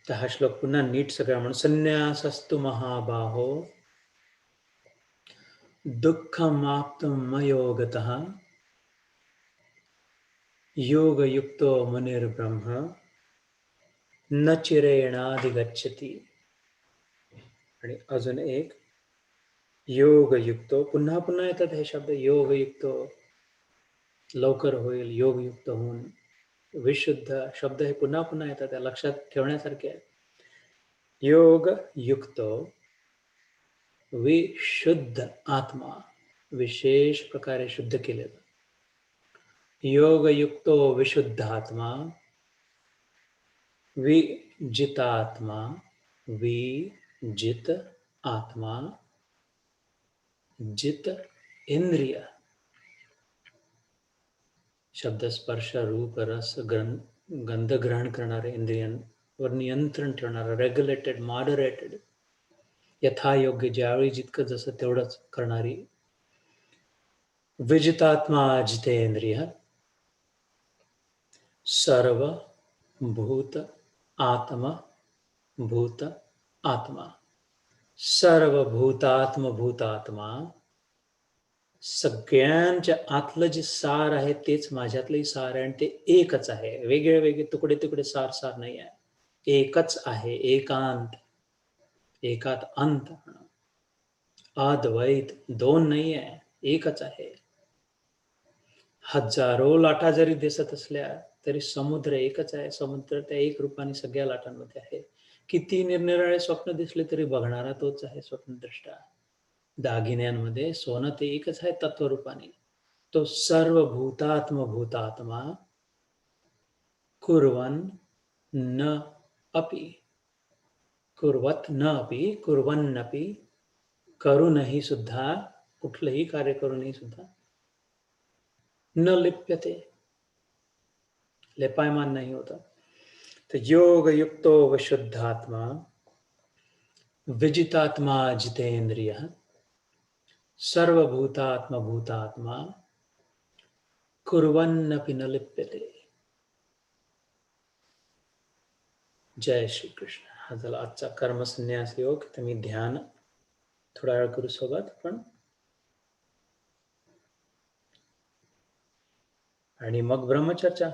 तर हा श्लोक पुन्हा नीट सगळा म्हणून. संन्यासस्तु महाबाहो दुःखमाप्तुम अयोगतः. योगयुक्तो मुनिर्ब्रह्म न चिरेणाधिगच्छति. आणि अजून एक योगयुक्तो, पुन्हा पुन्हा येतात हे शब्द. योगयुक्तो लवकर होईल, योगयुक्त होऊन. विशुद्ध शब्द हे पुन्हा पुन्हा येतात, त्या लक्षात ठेवण्यासारखे आहे. योगयुक्तो विशुद्ध आत्मा, विशेष प्रकारे शुद्ध केलेलं. योगयुक्तो विशुद्ध आत्मा विजितात्मा. विजित आत्मा, जित इंद्रिय, शब्द स्पर्श रूप रस गंध ग्रहण करणारे इंद्रियांवर नियंत्रण ठेवणारा, रेग्युलेटेड, मॉडरेटेड, यथायोग्य, ज्यावेळी जितकं जसं तेवढंच करणारी. विजितात्मा जितेंद्रिय सर्व भूत आत्मा भूत आत्मा. सर्वभूतात्म भूतात्मा, सगळ्यांच्या आतलं जे सार आहे तेच माझ्यातलंही सार आहे, आणि ते एकच आहे. वेगळे वेगळे तुकडे तुकडे सार नाही आहे, एकच आहे. एकांत, एकात अंत. अद्वैत, दोन नाही आहे, एकच आहे. हजारो लाटा जरी दिसत असल्या तरी समुद्र एकच आहे. समुद्र त्या एक रूपाने सगळ्या लाटांमध्ये आहे. किती निरनिराळे स्वप्न दिसले तरी बघणारा तोच आहे स्वप्नद्रष्टा. दागिन्यांमध्ये सोनं ते एकच आहे तत्वरूपाने. तो सर्व भूतात्मा कुर्वन् न अपि, कुर्वत न अपि, कुर्वन्नपि, करूनही सुद्धा, कुठलंही कार्य करूनही सुद्धा, न लिप्यते, लेपायमान नहीं होता. तो योग युक्तो विशुद्धात्मा, विजितात्मा जितेन्द्रिय, सर्वभूतात्मा भूतात्मा, कुर्वन्नपि न लिप्यते. जय श्री कृष्ण. हा झाला आजचा कर्मसन्यास योग. तुम्ही ध्यान थोडा वेळ करू सोबत पण, आणि मग ब्रह्मचर्चा.